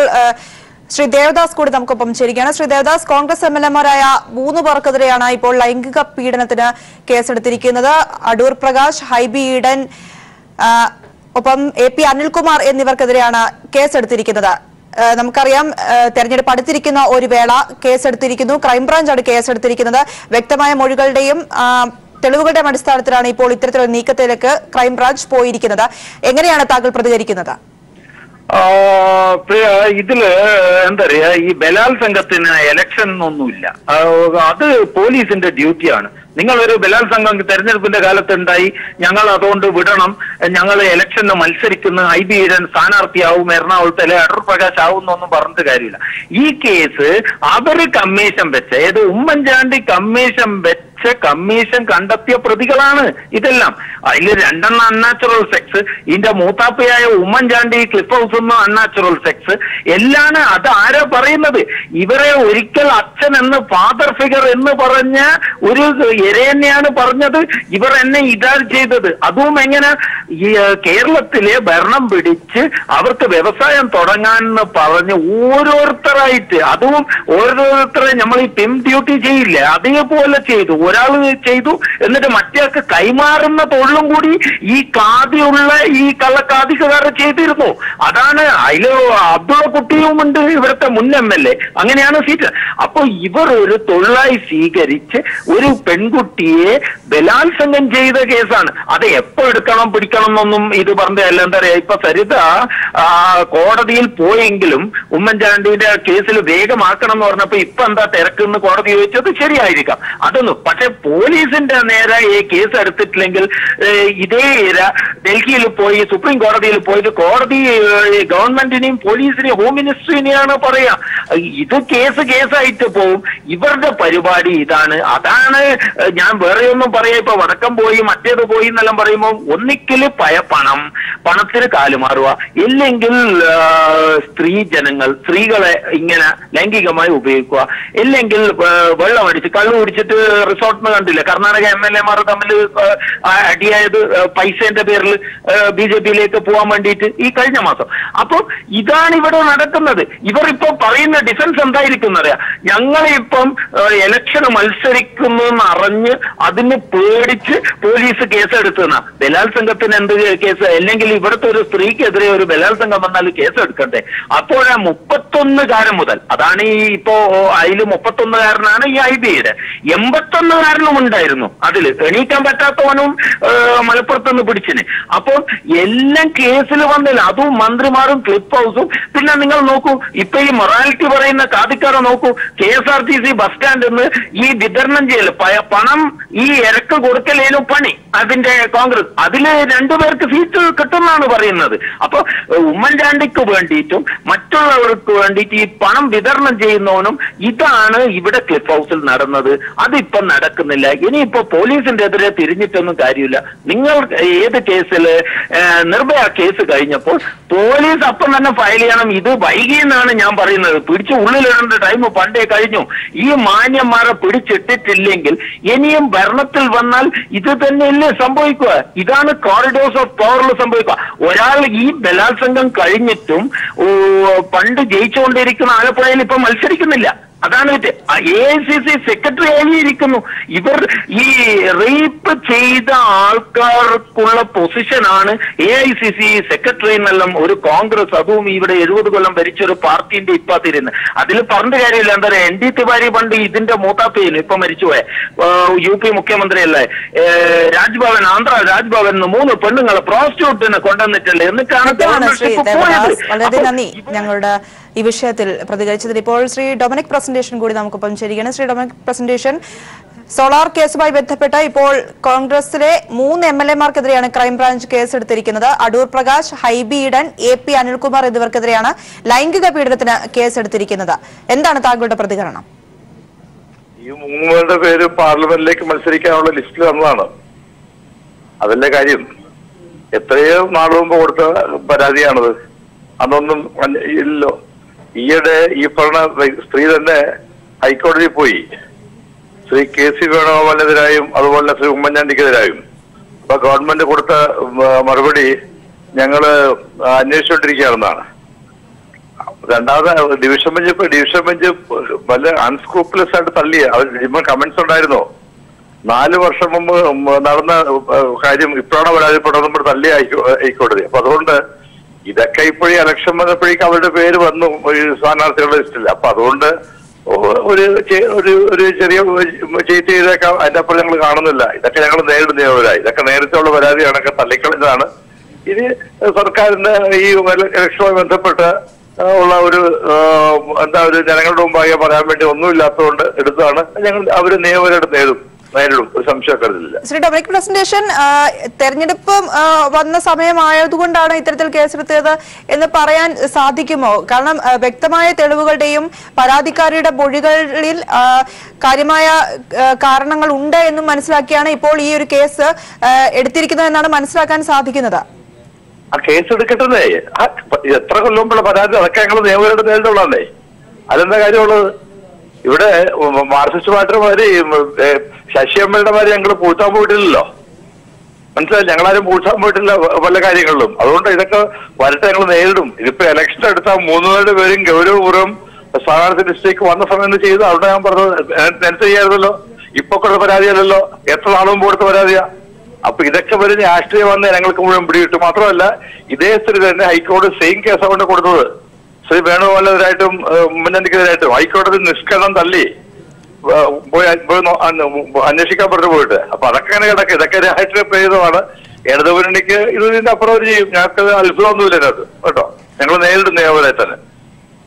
ശ്രീ ദേവദാസ് കൂടി നമുക്കൊപ്പം ചേരുകയാണ്. ശ്രീ ദേവദാസ്, കോൺഗ്രസ് MLA-മാരായ 3 പേർക്കെതിരെയാണ് ഇപ്പോൾ ലൈംഗിക പീഡനത്തിന് കേസെടുത്തിരിക്കുന്നത്. അടൂർ പ്രകാശ്, ഹൈബി ഈഡൻ, ഒപ്പം AP അനിൽകുമാർ എന്നിവർക്കെതിരെയാണ് കേസെടുത്തിരിക്കുന്നത്. നമുക്കറിയാം, തെരഞ്ഞെടുപ്പ് അടുത്തിരിക്കുന്ന ഒരു വേള കേസെടുത്തിരിക്കുന്നു. ക്രൈംബ്രാഞ്ചാണ് കേസെടുത്തിരിക്കുന്നത്. വ്യക്തമായ മൊഴികളുടെയും തെളിവുകളുടെയും അടിസ്ഥാനത്തിലാണ് ഇപ്പോൾ ഇത്തരത്തിലൊരു നീക്കത്തിലേക്ക് ക്രൈംബ്രാഞ്ച് പോയിരിക്കുന്നത്. എങ്ങനെയാണ് താങ്കൾ പ്രതികരിക്കുന്നത്? ഇതില് എന്താ പറയാ, ഈ ബലാത്സംഗത്തിന് ഇലക്ഷൻ ഒന്നുമില്ല. അത് പോലീസിന്റെ ഡ്യൂട്ടിയാണ്. നിങ്ങളൊരു ബലാത്സംഗം തെരഞ്ഞെടുപ്പിന്റെ കാലത്ത് ഉണ്ടായി, ഞങ്ങൾ അതുകൊണ്ട് വിടണം, ഞങ്ങൾ ഇലക്ഷന് മത്സരിക്കുന്ന IB ഈഡൻ സ്ഥാനാർത്ഥിയാവും, എറണാകുളത്തിലെ അടൂർ പ്രകാശ് ആവുന്നൊന്നും പറഞ്ഞിട്ട് കാര്യമില്ല. ഈ കേസ് അവര് കമ്മീഷൻ വെച്ച, ഏത് ഉമ്മൻചാണ്ടി കമ്മീഷൻ വെച്ച കമ്മീഷൻ കണ്ടെത്തിയ പ്രതികളാണ് ഇതെല്ലാം. അതിൽ 2 അൺനാച്ചുറൽ സെക്സ്, ഇതിന്റെ മൂത്താപ്പയായ Oommen Chandy cliff house unnatural sex എല്ലാം. അത് ആരാ പറയുന്നത്? ഇവരെ ഒരിക്കൽ അച്ഛൻ എന്ന് ഫാദർ ഫിഗർ എന്ന് പറഞ്ഞ ഒരു ഇരയെന്നെയാണ് പറഞ്ഞത്. ഇവർ എന്നെ ഇതാ ചെയ്തത്. അതും എങ്ങനെ? ഈ കേരളത്തിലെ ഭരണം പിടിച്ച് അവർക്ക് വ്യവസായം തുടങ്ങാനെന്ന് പറഞ്ഞ് ഓരോരുത്തരായിട്ട്, അതും ഓരോരുത്തരെ നമ്മൾ ഈ പിം ഡ്യൂട്ടി ചെയ്യില്ലേ, അതേപോലെ ചെയ്തു. ഒരാൾ ചെയ്തു, എന്നിട്ട് മറ്റേക്ക് കൈമാറുന്ന തൊഴിലും കൂടി ഈ കാതിയുള്ള ഈ കള്ളക്കാതിക്കാരെ ചെയ്തിരുന്നു. അതാണ്. അതില് അബ്ദുള്ള കുട്ടിയുമുണ്ട്, ഇവിടുത്തെ മുൻ MLA. അങ്ങനെയാണ് സീറ്റ്. അപ്പൊ ഇവർ ഒരു തൊഴിലായി സ്വീകരിച്ച് ഒരു പെൺകുട്ടിയെ ബലാത്സംഗം ചെയ്ത കേസാണ്. അത് എപ്പോ എടുക്കണം പിടിക്കണം എന്നൊന്നും ഇത് പറഞ്ഞതല്ല. എന്താ പറയാ, ഇപ്പൊ സരിത കോടതിയിൽ പോയെങ്കിലും ഉമ്മൻചാണ്ടിയുടെ കേസിൽ വേഗമാക്കണം എന്ന് പറഞ്ഞപ്പോ ഇപ്പൊ എന്താ തിരക്കെന്ന് കോടതി ചോദിച്ചത് ശരിയായിരിക്കാം. അതൊന്നും. പക്ഷെ പോലീസിന്റെ നേരെ ഈ കേസ് എടുത്തിട്ടില്ലെങ്കിൽ ഇതേ ഇര ഡൽഹിയിൽ പോയി സുപ്രീം കോടതിയിൽ പോയിട്ട് കോടതി ഗവൺമെന്റിനെയും പോലീസിനെയും ഹോം മിനിസ്ട്രിനെയാണ് പറയാ. ഇത് കേസായിട്ട് പോവും. ഇവരുടെ പരിപാടി ഇതാണ്. അതാണ് ഞാൻ വേറെ ഒന്നും പറയാ. ഇപ്പൊ വടക്കം പോയി മറ്റേത് പോയി എന്നെല്ലാം പറയുമ്പോൾ ഒന്നിക്കല് പണത്തിന് കാലുമാറുക, ഇല്ലെങ്കിൽ സ്ത്രീകളെ ഇങ്ങനെ ലൈംഗികമായി ഉപയോഗിക്കുക, ഇല്ലെങ്കിൽ വെള്ളമടിച്ച് കള്ളു കുടിച്ചിട്ട് റിസോർട്ടിന് കണ്ടില്ല കർണാടക MLA മാർ തമ്മിൽ അടിയായത് പൈസന്റെ പേരിൽ BJP-യിലേക്ക് പോകാൻ വേണ്ടിയിട്ട് ഈ കഴിഞ്ഞ മാസം. അപ്പൊ ഇതാണ് ഇവിടെ നടക്കുന്നത്. ഇവർ ഇപ്പൊ പറയുന്ന ഡിഫൻസ് എന്തായിരിക്കും അറിയാം? ഞങ്ങളിപ്പം ഇലക്ഷന് മത്സരിക്കുന്നു അറിഞ്ഞ് അതിന് പേടിച്ച് പോലീസ് കേസെടുത്തുന്ന. ബലാത്സംഗത്തിന് എന്ത് കേസ്? അല്ലെങ്കിൽ ഇവിടുത്തെ ഒരു സ്ത്രീക്കെതിരെ ഒരു ബലാത്സംഗം വന്നാൽ കേസെടുക്കണ്ടേ? അപ്പോഴാ 31 മുതൽ, അതാണ് ഈ ഇപ്പോ അതിൽ 31 ഈ IB-യുടെ 81 ഉണ്ടായിരുന്നു. അതില് എണീക്കാൻ പറ്റാത്തവനും മലപ്പുറത്തുനിന്ന് പിടിച്ചിന്. അപ്പോൾ എല്ലാം കേസിൽ വന്നില്ല. അതും മന്ത്രിമാരും ക്ലിഫ് ഹൗസും. പിന്നെ നിങ്ങൾ നോക്കൂ, ഇപ്പൊ ഈ മൊറാലിറ്റി പറയുന്ന കാതിക്കാരെ നോക്കൂ. KSRTC ബസ് സ്റ്റാൻഡിൽ നിന്ന് ഈ വിതരണം ചെയ്യൽ പണം ഈ ഇരക്ക് കൊടുക്കലേലും പണി അതിന്റെ കോൺഗ്രസ്, അതില് 2 പേർക്ക് സീറ്റ് കിട്ടുമെന്നാണ് പറയുന്നത്. അപ്പൊ ഉമ്മൻചാണ്ടിക്ക് വേണ്ടിയിട്ടും മറ്റുള്ളവർക്ക് വേണ്ടിയിട്ട് ഈ പണം വിതരണം ചെയ്യുന്നവനും ഇതാണ് ഇവിടെ ക്ലിഫ് ഹൗസിൽ നടന്നത്. അതിപ്പം നടക്കുന്നില്ല. ഇനിയിപ്പോ പോലീസിന്റെ എതിരെ തിരിഞ്ഞിട്ടൊന്നും കാര്യമില്ല. നിങ്ങൾ ഏത് കേസില് നിർഭയ കേസ് കഴിഞ്ഞപ്പോൾ പോലീസ് അപ്പം തന്നെ ഫയൽ ചെയ്യണം. ഇത് വൈകിയെന്നാണ് ഞാൻ പറയുന്നത്. പിടിച്ച് ഉള്ളിലിടേണ്ട ടൈം പണ്ടേ കഴിഞ്ഞു. ഈ മാന്യന്മാരെ പിടിച്ചിട്ടിട്ടില്ലെങ്കിൽ ഇനിയും ഭരണത്തിൽ വന്നാൽ ഇത് തന്നെയല്ലേ സംഭവിക്കുക? ഇതാണ് കോറിഡോർസ് ഓഫ് പവറിൽ സംഭവിക്കുക. ഒരാൾ ഈ ബലാത്സംഗം കഴിഞ്ഞിട്ടും പണ്ട് ജയിച്ചുകൊണ്ടിരിക്കുന്ന ആലപ്പുഴയിൽ ഇപ്പൊ മത്സരിക്കുന്നില്ല. അതാണ് AICC സെക്രട്ടറി ആയിരിക്കുന്നു. ഇവർ ഈ റേപ്പ് ചെയ്ത ആൾക്കാർക്കുള്ള പൊസിഷനാണ് AICC സെക്രട്ടറി എന്നെല്ലാം ഒരു കോൺഗ്രസ്, അതും ഇവിടെ 70 കൊല്ലം ഭരിച്ചൊരു പാർട്ടിന്റെ ഇപ്പൊ തിരുന്ന്. അതിൽ പറഞ്ഞ കാര്യമില്ല. എന്താ പറയാ, ND തിവാരി പണ്ട് ഇതിന്റെ മൂത്താപ്പയിലും ഇപ്പൊ മരിച്ചുപോയ UP മുഖ്യമന്ത്രിയല്ലേ, രാജ്ഭവൻ, ആന്ധ്ര രാജ്ഭവൻ 3 പെണ്ണുങ്ങളെ പ്രോസ്റ്റിറ്റ്യൂട്ടിനെ കൊണ്ടുവന്നിട്ടില്ല. എന്നിട്ടാണ് വളരെ നന്ദി ഞങ്ങളുടെ ഈ വിഷയത്തിൽ പ്രതികരിച്ചതിന്. ഇപ്പോൾ ശ്രീ ഡൊമിനിക് പ്രസന്റേഷൻ കൂടി നമുക്കൊപ്പം ചേരുകയാണ്. ശ്രീ ഡൊമിനിക് പ്രസന്റേഷൻ, സോളാർ കേസുമായി ബന്ധപ്പെട്ട് ഇപ്പോൾ കോൺഗ്രസിലെ 3 MLA-മാർക്കെതിരെയാണ് ക്രൈംബ്രാഞ്ച് കേസെടുത്തിരിക്കുന്നത്. അടൂർ പ്രകാശ്, ഹൈബി ഈഡൻ, AP അനിൽകുമാർ എന്നിവർക്കെതിരെയാണ് ലൈംഗിക പീഡനത്തിന് കേസെടുത്തിരിക്കുന്നത്. എന്താണ് താങ്കളുടെ പ്രതികരണം? ഈ 3 പേര് പാർലമെന്റിലേക്ക് മത്സരിക്കാനുള്ള ലിസ്റ്റിൽ വന്നതാണ്. അതല്ലേ കാര്യം. എത്രയോ നാൾ മുമ്പ് കൊടുത്ത പരാതിയാണത്. അതൊന്നും ഇല്ലല്ലോ. ഈയിടെ ഈ പറഞ്ഞ സ്ത്രീ തന്നെ ഹൈക്കോടതിയിൽ പോയി. ശ്രീ KC വേണുഗോപാലിനെതിരായും അതുപോലെ ശ്രീ ഉമ്മൻചാണ്ടിക്കെതിരായും. അപ്പൊ ഗവൺമെന്റ് കൊടുത്ത മറുപടി ഞങ്ങള് അന്വേഷിച്ചുകൊണ്ടിരിക്കുകയാണെന്നാണ്. രണ്ടാമത് ഡിവിഷൻ ബെഞ്ച് വളരെ അൺസ്ക്രൂപ്പുലസ് ആയിട്ട് തള്ളി. അവർ കമന്റ്സ് ഉണ്ടായിരുന്നോ? 4 വർഷം മുമ്പ് നടന്ന കാര്യം ഇപ്പോഴാണ് പരാതിപ്പെടുന്നത് തള്ളി ഹൈക്കോടതി. അപ്പൊ അതുകൊണ്ട് ഇതൊക്കെ ഇപ്പോഴും ഇലക്ഷൻ വന്നപ്പോഴേക്കും അവരുടെ പേര് വന്നു സ്ഥാനാർത്ഥികളുടെ ലിസ്റ്റിൽ. അപ്പൊ അതുകൊണ്ട് ഒരു ചെറിയ ചെയ്ത് ചെയ്തേക്കാം. അതിന്റെ അപ്പുറം ഞങ്ങൾ കാണുന്നില്ല. ഇതൊക്കെ ഞങ്ങൾ നേരിടുന്നവരായി. ഇതൊക്കെ നേരത്തെ ഉള്ള പരാതിയാണൊക്കെ തള്ളിക്കളഞ്ഞതാണ്. ഇനി സർക്കാരിന്റെ ഈ ഇലക്ഷനുമായി ബന്ധപ്പെട്ട് ഉള്ള ഒരു ഒരു ജനങ്ങളുടെ മുമ്പാകെ പറയാൻ വേണ്ടി ഒന്നുമില്ലാത്തതുകൊണ്ട് എടുത്തതാണ്. ഞങ്ങൾ അവര് നിയമപരമായിട്ട് നേരിടും, ഒരു സംശയക്കാരില്ല. ശ്രീ ഡൊമിനിക് പ്രസന്റേഷൻ, തെരഞ്ഞെടുപ്പ് വന്ന സമയമായതുകൊണ്ടാണ് ഇത്തരത്തിൽ കേസെടുത്തത് എന്ന് പറയാൻ സാധിക്കുമോ? കാരണം വ്യക്തമായ തെളിവുകളുടെയും പരാതിക്കാരിയുടെ മൊഴികളിൽ കാര്യമായ കാരണങ്ങൾ ഉണ്ട് എന്നും മനസ്സിലാക്കിയാണ് ഇപ്പോൾ ഈ ഒരു കേസ് എടുത്തിരിക്കുന്നതെന്നാണ് മനസ്സിലാക്കാൻ സാധിക്കുന്നത്. ആ കേസ് എടുക്കട്ടെ, എത്ര കൊല്ലുമ്പോഴുള്ള പരാതി അതൊക്കെ ഞങ്ങൾ നിയമപരമായിട്ട് നേരിട്ടുള്ളതല്ലേ. അതെന്താ കാര്യമുള്ളത്? ഇവിടെ മാർക്സിസ്റ്റ് പാർട്ടിമാര് ശശിയമ്മയുടെ മാതിരി ഞങ്ങൾ പൂഴ്ത്താൻ പോയിട്ടില്ലല്ലോ. മനസ്സിലായി, ഞങ്ങളാരും പൂഴ്ത്താൻ പോയിട്ടില്ല പല കാര്യങ്ങളിലും. അതുകൊണ്ട് ഇതൊക്കെ വരട്ടെ, ഞങ്ങൾ നേരിടും. ഇതിപ്പോ ഇലക്ഷൻ എടുത്താൽ 3 പേരും ഗൗരവപൂർവ്വം സ്ഥാനാർത്ഥി ലിസ്റ്റിലേക്ക് വന്ന സമയം ചെയ്ത് അവിടെ ഞാൻ പറഞ്ഞത് നേരത്തെ ചെയ്യാറുണ്ടല്ലോ. ഇപ്പൊ കൊടുത്ത പരാതിയല്ലല്ലോ, എത്ര നാളും മുമ്പ് കൊടുത്ത പരാതിയാ. അപ്പൊ ഇതൊക്കെ വരുന്ന രാഷ്ട്രീയം വന്ന് ഞങ്ങൾക്ക് മുഴുവൻ പിടികിട്ടും. മാത്രമല്ല ഇതേ സ്ത്രീ തന്നെ ഹൈക്കോടതി സെയിം കേസാണ് കൊണ്ട് കൊടുത്തത്. ശ്രീ വേണുഗോപാലിനെതിരായിട്ടും മുന്നണിക്കെതിരായിട്ടും ഹൈക്കോടതി നിഷ്കരണം തള്ളി പോയി അന്വേഷിക്കാൻ പറഞ്ഞു പോയിട്ട്. അപ്പൊ അതൊക്കെ അങ്ങനെ കിടക്കും. ഇതൊക്കെ രാഷ്ട്രീയ പ്രേരിതമാണ്. ഇടതുമുന്നണിക്ക് ഇതിന്റെ അപ്പുറം ചെയ്യും. ഞങ്ങൾക്ക് അത്ഭുതമൊന്നുമില്ല ഇതിനകത്ത് കേട്ടോ. ഞങ്ങൾ നേരിടും നിയമപരമായി തന്നെ.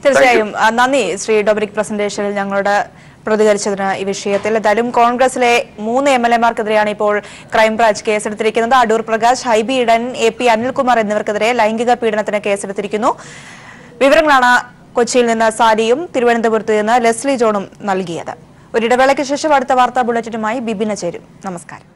തീർച്ചയായും നന്ദി ശ്രീ ഡൊമിനിക് പ്രസന്റേഷനിൽ ഞങ്ങളോട് പ്രതികരിച്ചതിന്. ഈ വിഷയത്തിൽ എന്തായാലും കോൺഗ്രസിലെ 3 MLA-മാർക്കെതിരെയാണ് ഇപ്പോൾ ക്രൈംബ്രാഞ്ച് കേസെടുത്തിരിക്കുന്നത്. അടൂർ പ്രകാശ്, ഹൈബി ഈഡൻ, AP അനിൽകുമാർ എന്നിവർക്കെതിരെ ലൈംഗിക പീഡനത്തിന് കേസെടുത്തിരിക്കുന്നു. വിവരങ്ങളാണ് കൊച്ചിയിൽ നിന്ന് സാലിയും തിരുവനന്തപുരത്ത് നിന്ന് ലെസ്ലി ജോണും നൽകിയത്. ഒരിടവേളയ്ക്ക് ശേഷം അടുത്ത വാർത്താ ബുള്ളറ്റിനുമായി ബിബിന ചേരും. നമസ്കാരം.